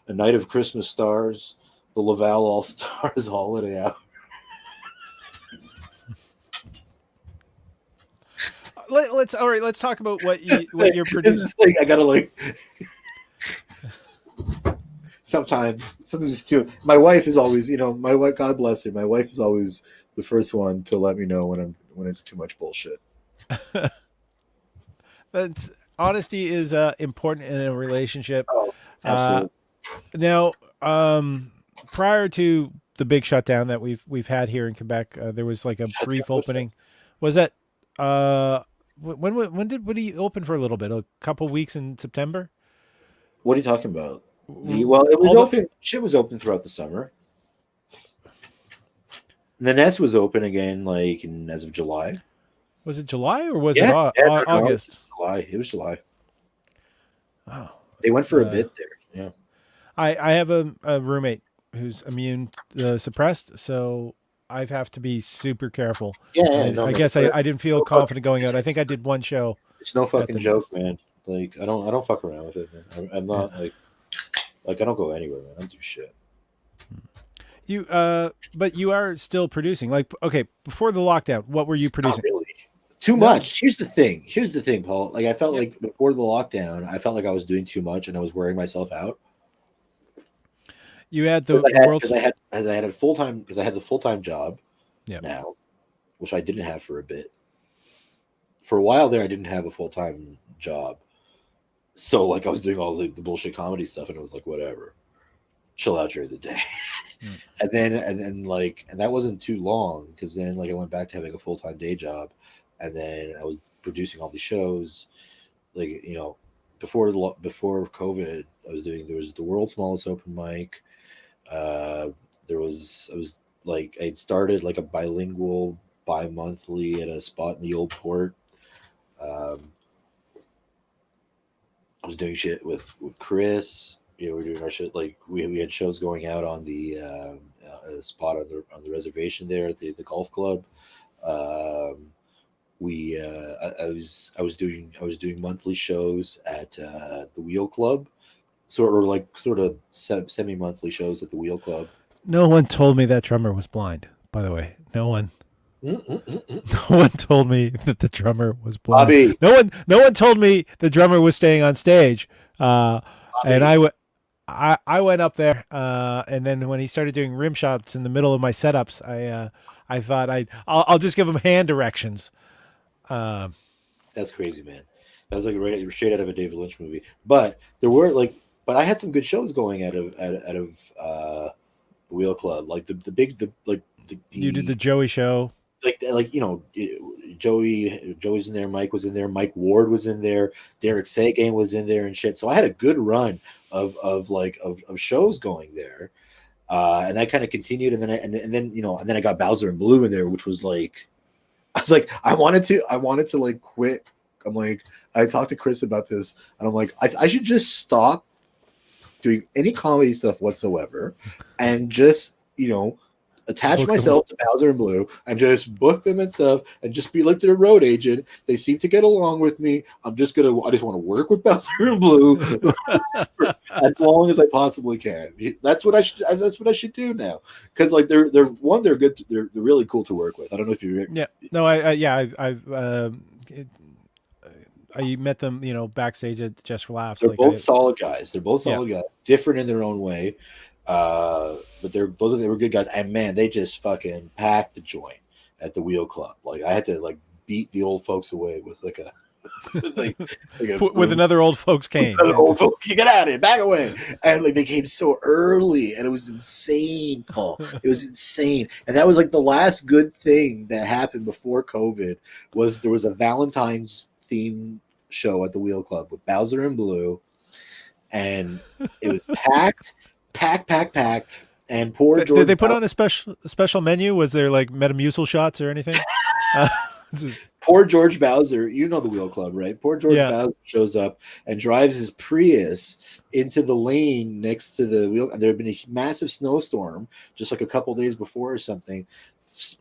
A Night of Christmas Stars, the Laval All Stars Holiday Hour. Let's all right. Let's talk about what you're producing. It's like I gotta like sometimes it's too. My wife is always, my wife, God bless her, my wife is always the first one to let me know when it's too much bullshit. That's honesty is important in a relationship. Oh, Uh, absolutely. Now, prior to the big shutdown that we've had here in Quebec, there was like a brief opening. Was that when he open for a little bit? A couple weeks in September. What are you talking about? Well, it was All the open. Shit was open throughout the summer. And the Nest was open again, like as of July. was it July or was it Yeah, yeah, no, it was August? July. It was July. Oh, They went for a bit there. Yeah. I have a roommate who's immune suppressed, so I have to be super careful. Yeah, And yeah, no, I man. guess I didn't feel confident going out. I think I did one show It's no at fucking the joke, Nest. man. Like I don't fuck around with it, man. I'm Yeah. not like I don't go anywhere, man. I don't do shit. You but you are still producing. Like okay, before the lockdown, what were you Not producing? really. Too No. much. Here's the thing. Paul. Like I felt Yep. like before the lockdown, I felt like I was doing too much and I was wearing myself out. You had Because the world's I had a full time, because I had the full time job yeah. now, which I didn't have for a bit. For a while there, I didn't have a full time job, So like I was doing all the bullshit comedy stuff, and it was like whatever, chill out during the day. Mm. And then that wasn't too long because then like I went back to having a full time day job, and then I was producing all these shows, like before COVID, there was the world's smallest open mic. Uh, I was like I'd started like a bilingual bi-monthly at a spot in the old port. Um, I was doing shit with Chris. We were doing our shit like we had shows going out on the spot on the reservation there at the golf club. Um, I was doing monthly shows at the Wheel Club, sort of semi monthly shows at the Wheel Club. No one told me that drummer was blind. By the way, no one. Bobby, No one told me that the drummer was blind. No one told me the drummer was staying on stage. And Bobby, I went up there, and then when he started doing rim shots in the middle of my setups, I thought I'll just give him hand directions. Um, that's crazy, man. That was like straight out of a David Lynch movie. But there were like, but I had some good shows going out of the Wheel Club, like the big the like you did the the Joey show. like Joey's in there, Mike was in there, Mike Ward was in there, Derek Sagan was in there and shit. So I had a good run of shows going there. And that kind of continued, and then I got Bowser and Blue in there, which was like I was like I wanted to like quit. I'm like I talked to Chris about this, and I'm like I should just stop doing any comedy stuff whatsoever, and just attach Book them. myself to Bowser and Blue and just book them and stuff and just be like their road agent. They seem to get along with me. I just want to work with Bowser and Blue as long as I possibly can. That's what I should. That's what I should do now. Because like they're good. They're really cool to work with. I don't know if you. Yeah. No, I met them, backstage at Just for Laughs. They're Like both solid guys. They're both yeah. solid guys, different in their own way. But they were good guys, and man, they just fucking packed the joint at the Wheel Club. Like I had to like beat the old folks away with like a like a With another old folks cane. another Yeah, old just, folks, you get out of here, back away. And like they came so early, and it was insane, Paul. It was insane, and that was like the last good thing that happened before COVID. Was there was a Valentine's theme show at the Wheel Club with Bowser and Blue, and it was packed. And poor did George. they put on a special menu? Was there like Metamucil shots or anything? Uh, just, Poor George Bowser, you know the Wheel Club, right? Poor George yeah. Bowser shows up and drives his Prius into the lane next to the wheel. And there had been a massive snowstorm just like a couple days before or something.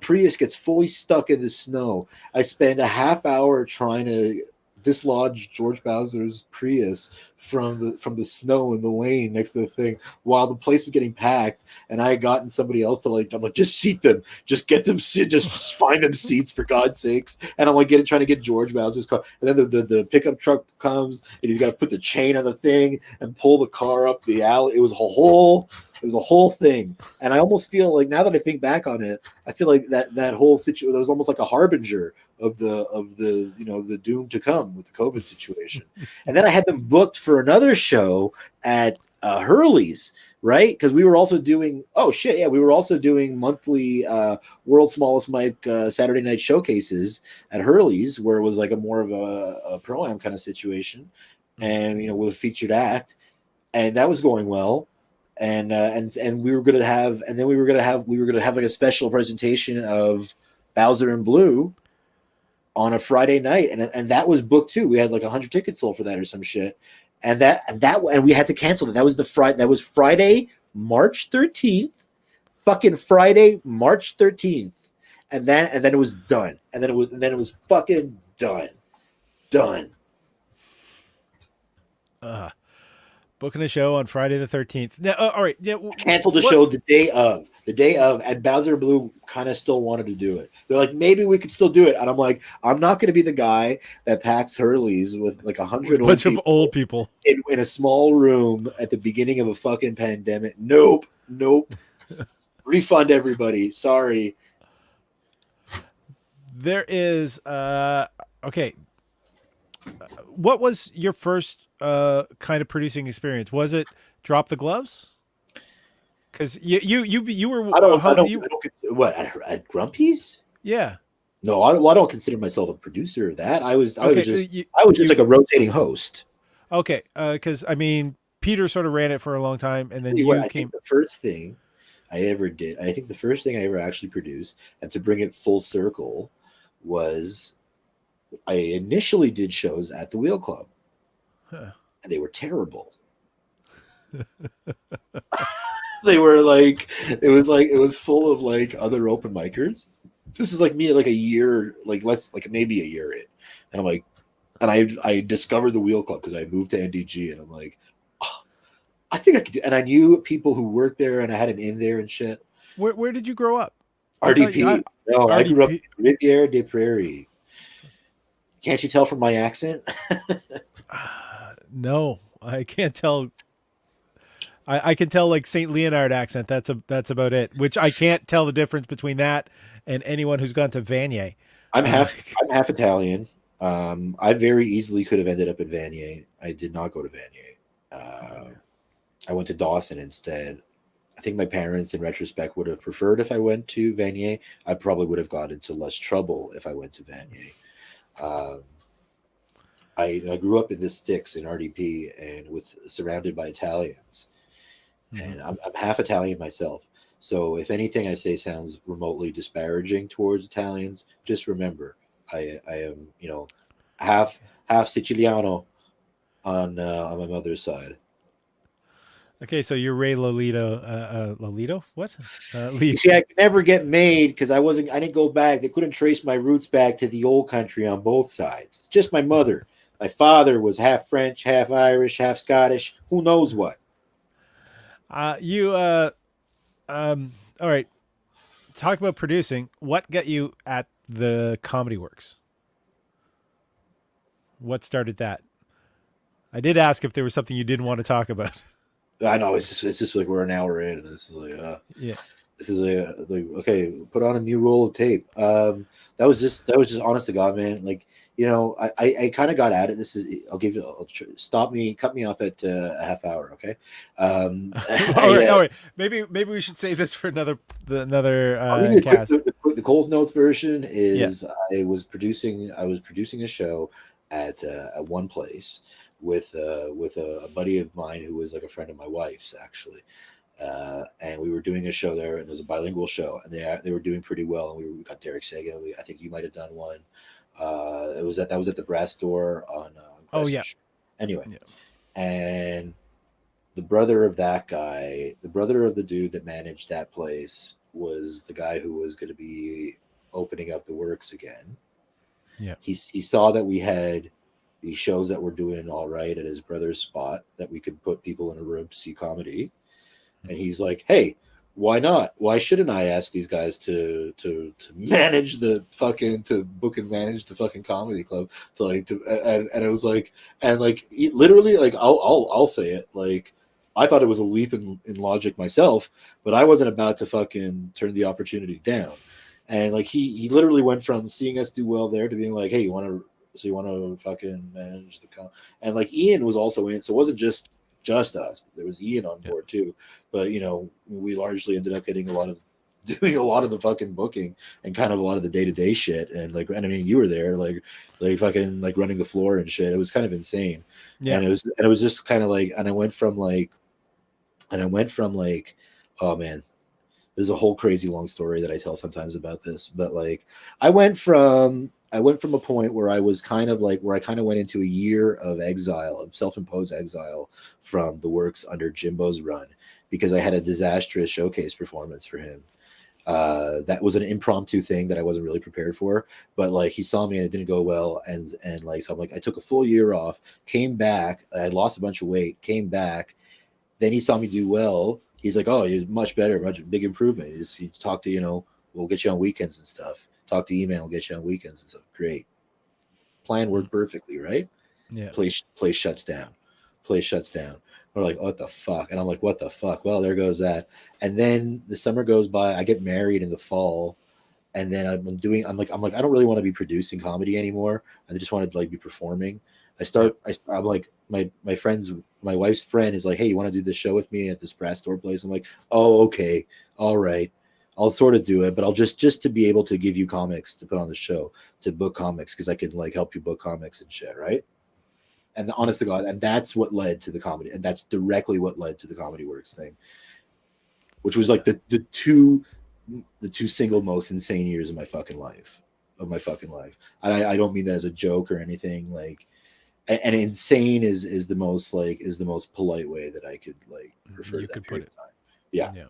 Prius gets fully stuck in the snow. I spend a half hour trying to dislodge George Bowser's Prius from the snow in the lane next to the thing while the place is getting packed. And I had gotten somebody else to I'm like, just seat them, just get them, just find them seats for God's sakes. And I'm like trying to get George Bowser's car. And then the pickup truck comes and he's got to put the chain on the thing and pull the car up the alley. It was a whole thing. And I almost feel like now that I think back on it, I feel like that whole situation was almost like a harbinger of the doom to come with the COVID situation. And then I had them booked for another show at Hurley's, right? Because we were also doing we were also doing monthly World's Smallest Mic Saturday night showcases at Hurley's, where it was like a more of a pro-am kind of situation, and with a featured act, and that was going well. And we were gonna have like a special presentation of Bowser and Blue on a Friday night, and that was booked too. We had like 100 tickets sold for that or some shit, and we had to cancel that. That was Friday, March 13th, fucking Friday, March 13th, and then it was done, and then it was fucking done. Booking a show on Friday the 13th. Now, all right. Yeah, Canceled the show the day of, and Bowser and Blue kind of still wanted to do it. They're like, maybe we could still do it, and I'm like, I'm not going to be the guy that packs Hurley's with like 100 bunch of old people in a small room at the beginning of a fucking pandemic. Nope. Refund everybody. Sorry. There is okay. What was your first kind of producing experience? Was it Drop the Gloves? Because you were I don't consider what at Grumpy's. yeah. No, I don't consider myself a producer of that. Okay, I was just you like a rotating host. okay? Because I mean, Peter sort of ran it for a long time, and then Tell you what, you I think came. the first thing I ever did, I think the first thing I ever actually produced, and to bring it full circle, was I initially did shows at the Wheel Club, Huh. and they were terrible. They were like, it was full of like other open micers. This is like me like a year, like less, like maybe a year in, and I'm like, and I discovered the Wheel Club because I moved to NDG, and I'm like, oh, I think I could do, and I knew people who worked there, and I had an in there and shit. Where did you grow up? I thought you RDP. No, I grew up RDP. in Riviere des Prairies. Can't you tell from my accent? No, I can't tell. I can tell like Saint Leonard accent. That's about it. Which I can't tell the difference between that and anyone who's gone to Vanier. I'm Uh, I'm half Italian. I very easily could have ended up at Vanier. I did not go to Vanier. I went to Dawson instead. I think my parents, in retrospect, would have preferred if I went to Vanier. I probably would have got into less trouble if I went to Vanier. Um, I grew up in the sticks in RDP and with surrounded by Italians, mhm. and I'm half Italian myself. So if anything I say sounds remotely disparaging towards Italians, just remember I am half Siciliano on my mother's side. Okay, so you're Ray Lolito. Lolito? What? You see, I could never get made because I didn't go back. They couldn't trace my roots back to the old country on both sides. Just my mother. My father was half French, half Irish, half Scottish. Who knows what? You all right. Talk about producing. What got you at the Comedy Works? What started that? I did ask if there was something you didn't want to talk about. I know it's just like we're an hour in, and Yeah. this is like okay, put on a new roll of tape. That was just honest to God, man. Like I kind of got at it. This is stop me, cut me off at a half hour, okay? All right, all right. Maybe we should save this for another I'll give you cast. the Coles Notes version Yeah. is I was producing a show at one place with a buddy of mine who was like a friend of my wife's actually, and we were doing a show there, and it was a bilingual show, and they were doing pretty well, and we got Derek Sagan. I think you might have done one. That was at the Brass Store on Oh yeah. Crescent. Anyway, Yeah. and the brother of that guy, the brother of the dude that managed that place, was the guy who was going to be opening up the works again. Yeah. He saw that we had these shows that were doing all right at his brother's spot, that we could put people in a room to see comedy, and he's like, "Hey, why not? Why shouldn't I ask these guys to manage the fucking to book and manage the fucking comedy club to like to and it was like and like literally like I'll say it like." I thought it was a leap in logic myself, but I wasn't about to fucking turn the opportunity down. And like he literally went from seeing us do well there to being like, "Hey, you want to fucking manage the and like Ian was also in, so it wasn't just us. There was Ian on Yeah. board too, but we largely ended up getting a lot of doing a lot of the fucking booking and kind of a lot of the day to day shit. And I mean, you were there, like fucking like running the floor and shit. It was kind of insane, Yeah. and it was just kind of like, and I went from like, oh man, there's a whole crazy long story that I tell sometimes about this, but like I went from a point where I was kind of like where I kind of went into a year of exile, of self-imposed exile from the works under Jimbo's run, because I had a disastrous showcase performance for him. That was an impromptu thing that I wasn't really prepared for, but like he saw me and it didn't go well, and like so I'm like I took a full year off, came back, I lost a bunch of weight, came back, then he saw me do well. He's like, "Oh, you're much better, much big improvement." He talked to we'll get you on weekends and stuff. Talk to email, we'll get you on weekends and stuff. Great, plan Mm. worked perfectly, right? Yeah. Place shuts down. Place shuts down. We're like, what the fuck? And I'm like, what the fuck? Well, there goes that. And then the summer goes by. I get married in the fall, And then I'm like, I don't really want to be producing comedy anymore. I just want to like be performing. Yep. I'm like, my wife's friend is like, hey, you want to do this show with me at this brass store place? I'm like, oh, okay, all right, I'll sort of do it, but I'll just to be able to give you comics to put on the show, to book comics, because I can like help you book comics and shit, right? And the Yep. honest to God, and that's what led to the comedy, and that's directly what led to the Comedy Works thing, which was like the two single most insane years of my fucking life, And I don't mean that as a joke or anything. Like, and insane is the most polite way that I could like refer to You that could put period it. of time. Yeah, Yeah.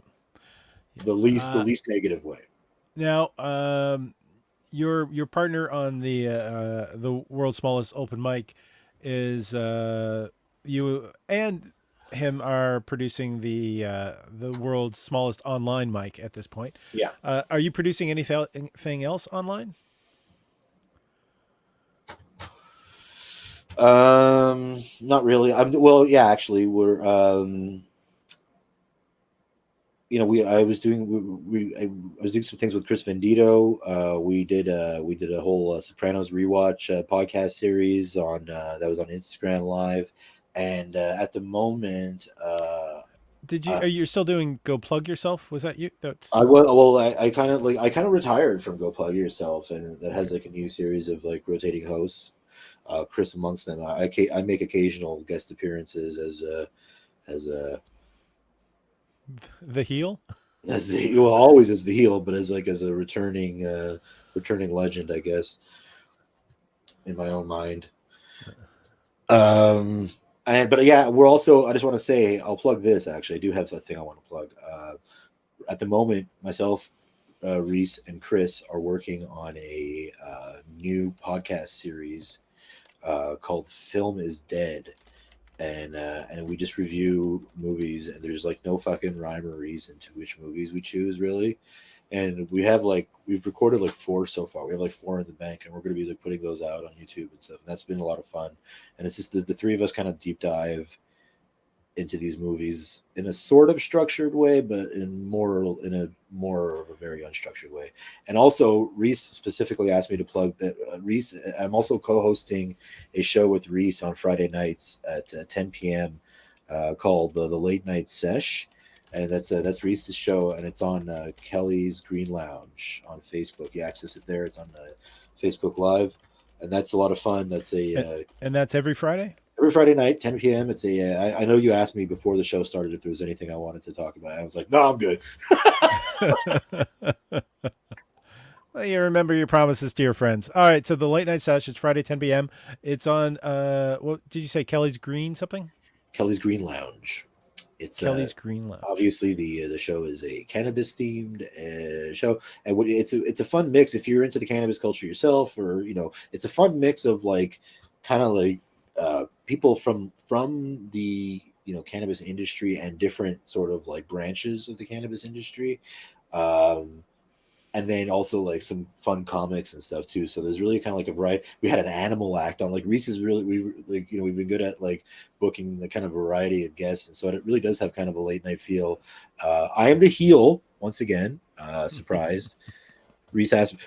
Yeah. the least negative way. Now, your partner on the world's smallest open mic is you and him are producing the world's smallest online mic at this point. Yeah. Are you producing anything else online? Not really. Well, yeah, actually, we're we I was doing I was doing some things with Chris Vendito. We did a whole Sopranos rewatch podcast series on that was on Instagram Live, and at the moment, Did you? uh, Are you still doing Go Plug Yourself? Was that you? That's I kind of retired from Go Plug Yourself, and that okay. has like a new series of like rotating hosts. Chris amongst them. I make occasional guest appearances as a The heel. as the well, always as the heel, but as a returning legend, I guess, in my own mind. Um, and but yeah, we're also. I just want to say, I'll plug this. Actually, I do have a thing I want to plug. At the moment, myself, Reese, and Chris are working on a new podcast series called "Film Is Dead." And we just review movies, and there's like no fucking rhyme or reason to which movies we choose, really. And we've recorded like four so far. We have like four in the bank, and we're going to be like putting those out on YouTube and stuff. And that's been a lot of fun. And it's just the three of us kind of deep dive into these movies in a sort of structured way, but in a more of a very unstructured way. And also, Reese specifically asked me to plug that. Reese, I'm also co-hosting a show with Reese on Friday nights at 10 p.m. Called the Late Night Sesh, and that's Reese's show, and it's on Kelly's Green Lounge on Facebook. You access it there. It's on Facebook Live, and that's a lot of fun. That's And, a and that's every Friday. every Friday night, 10 p.m. It's I know you asked me before the show started if there was anything I wanted to talk about. I was like, no, I'm good. Well, you remember your promises to your friends. All right, so the late night session is Friday, 10 p.m. It's on what did you say? Kelly's Green something? Kelly's Green Lounge. It's Kelly's Green Lounge. obviously the show is a cannabis themed show, and it's a fun mix if you're into the cannabis culture yourself, or it's a fun mix of like kind of like people from the cannabis industry and different sort of like branches of the cannabis industry. Um, and then also like some fun comics and stuff too. So there's really kind of like a variety. We had an animal act on, like Reese is really we like we've been good at like booking the kind of variety of guests, and so it really does have kind of a late night feel. I am the heel once again. Surprise. Reese asked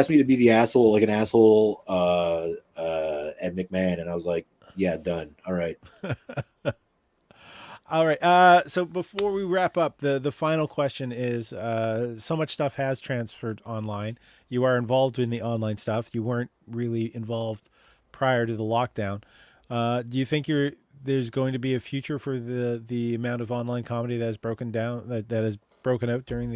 me to be the asshole, like an asshole at McMahon, and I was like, yeah, done. All right. All right. So before we wrap up, the final question is: so much stuff has transferred online. You are involved in the online stuff. You weren't really involved prior to the lockdown. Do you think there's going to be a future for the amount of online comedy that has broken down that has broken out during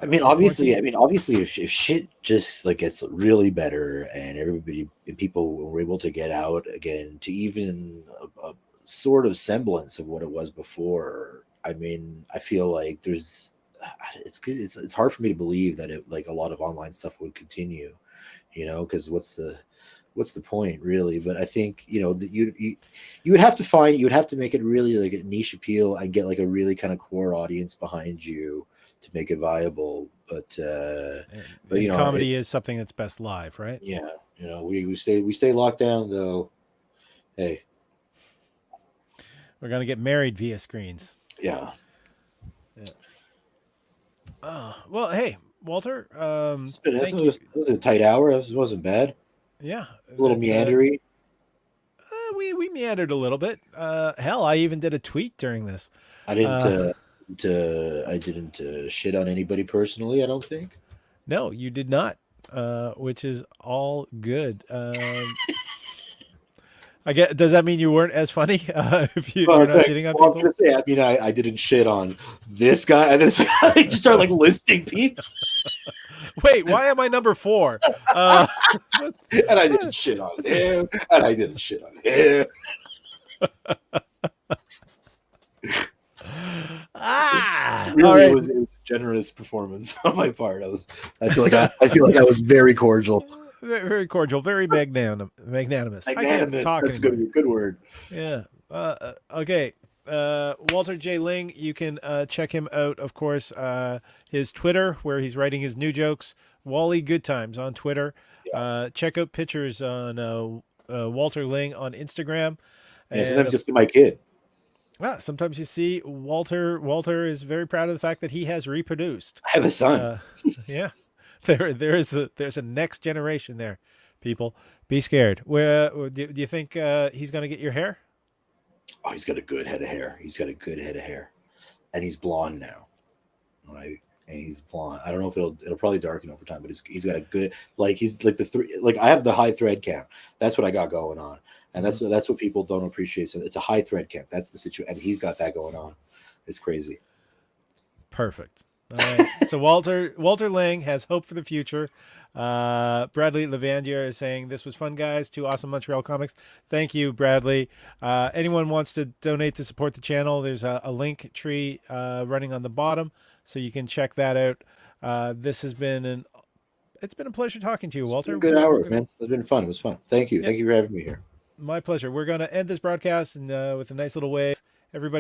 I mean, the quarantine? obviously, if shit just like gets really better and everybody and people were able to get out again to even a sort of semblance of what it was before, I mean, I feel like it's hard for me to believe that it like a lot of online stuff would continue, because what's the point really? But I think that you would have to make it really like a niche appeal and get like a really kind of core audience behind you to make it viable. But And comedy is something that's best live, right? yeah, we stay locked down though. Hey, We're gonna get married via screens. yeah, Yeah. Oh, well, hey. Walter, That thank you. was a tight hour. It wasn't bad. Yeah, A little it's meandery. we meandered a little bit. Hell, I even did a tweet during this. I didn't. Uh, I didn't shit on anybody personally. I don't think. no, you did not, which is all good. I get. Does that mean you weren't as funny? If Well, you're it's not like, shitting on well, I was people? gonna say. I mean, I didn't shit on this guy, and then I just start like listing people, Wait, why am I number 4? and I didn't shit on him, and I didn't shit on him. All Really, right. it was a generous performance on my part. I feel like I was very cordial, Very, very cordial, very magnanimous. I can't magnanimous. talk That's anymore. good word. Yeah. Okay. Walter J. Lyng, you can check him out, of course, his Twitter, where he's writing his new jokes. Wally Good Times on Twitter. Yeah, Check out pictures on Walter Lyng on Instagram. yeah. And Sometimes just my kid. sometimes you see Walter. Walter is very proud of the fact that he has reproduced. I have a son. Yeah, there's a next generation there. People, be scared. Where do you think he's going to get your hair? Oh, he's got a good head of hair. He's got a good head of hair, and he's blonde now. Right, and he's blonde. I don't know if it'll probably darken over time, but he's got a good, like, he's like I have the high thread count. That's what I got going on, and that's what people don't appreciate. So it's a high thread count. That's the situation, and he's got that going on. It's crazy. Perfect. All right. So Walter Lyng has hope for the future. Bradley Levandier is saying this was fun, guys. 2 awesome Montreal comics. Thank you, Bradley. Anyone wants to donate to support the channel? There's a link tree running on the bottom, so you can check that out. This has been it's been a pleasure talking to you, Walter. It's been a good hour, man. It's been fun. It was fun. Thank you. Yeah. Thank you for having me here. My pleasure. We're going to end this broadcast and with a nice little wave. Everybody.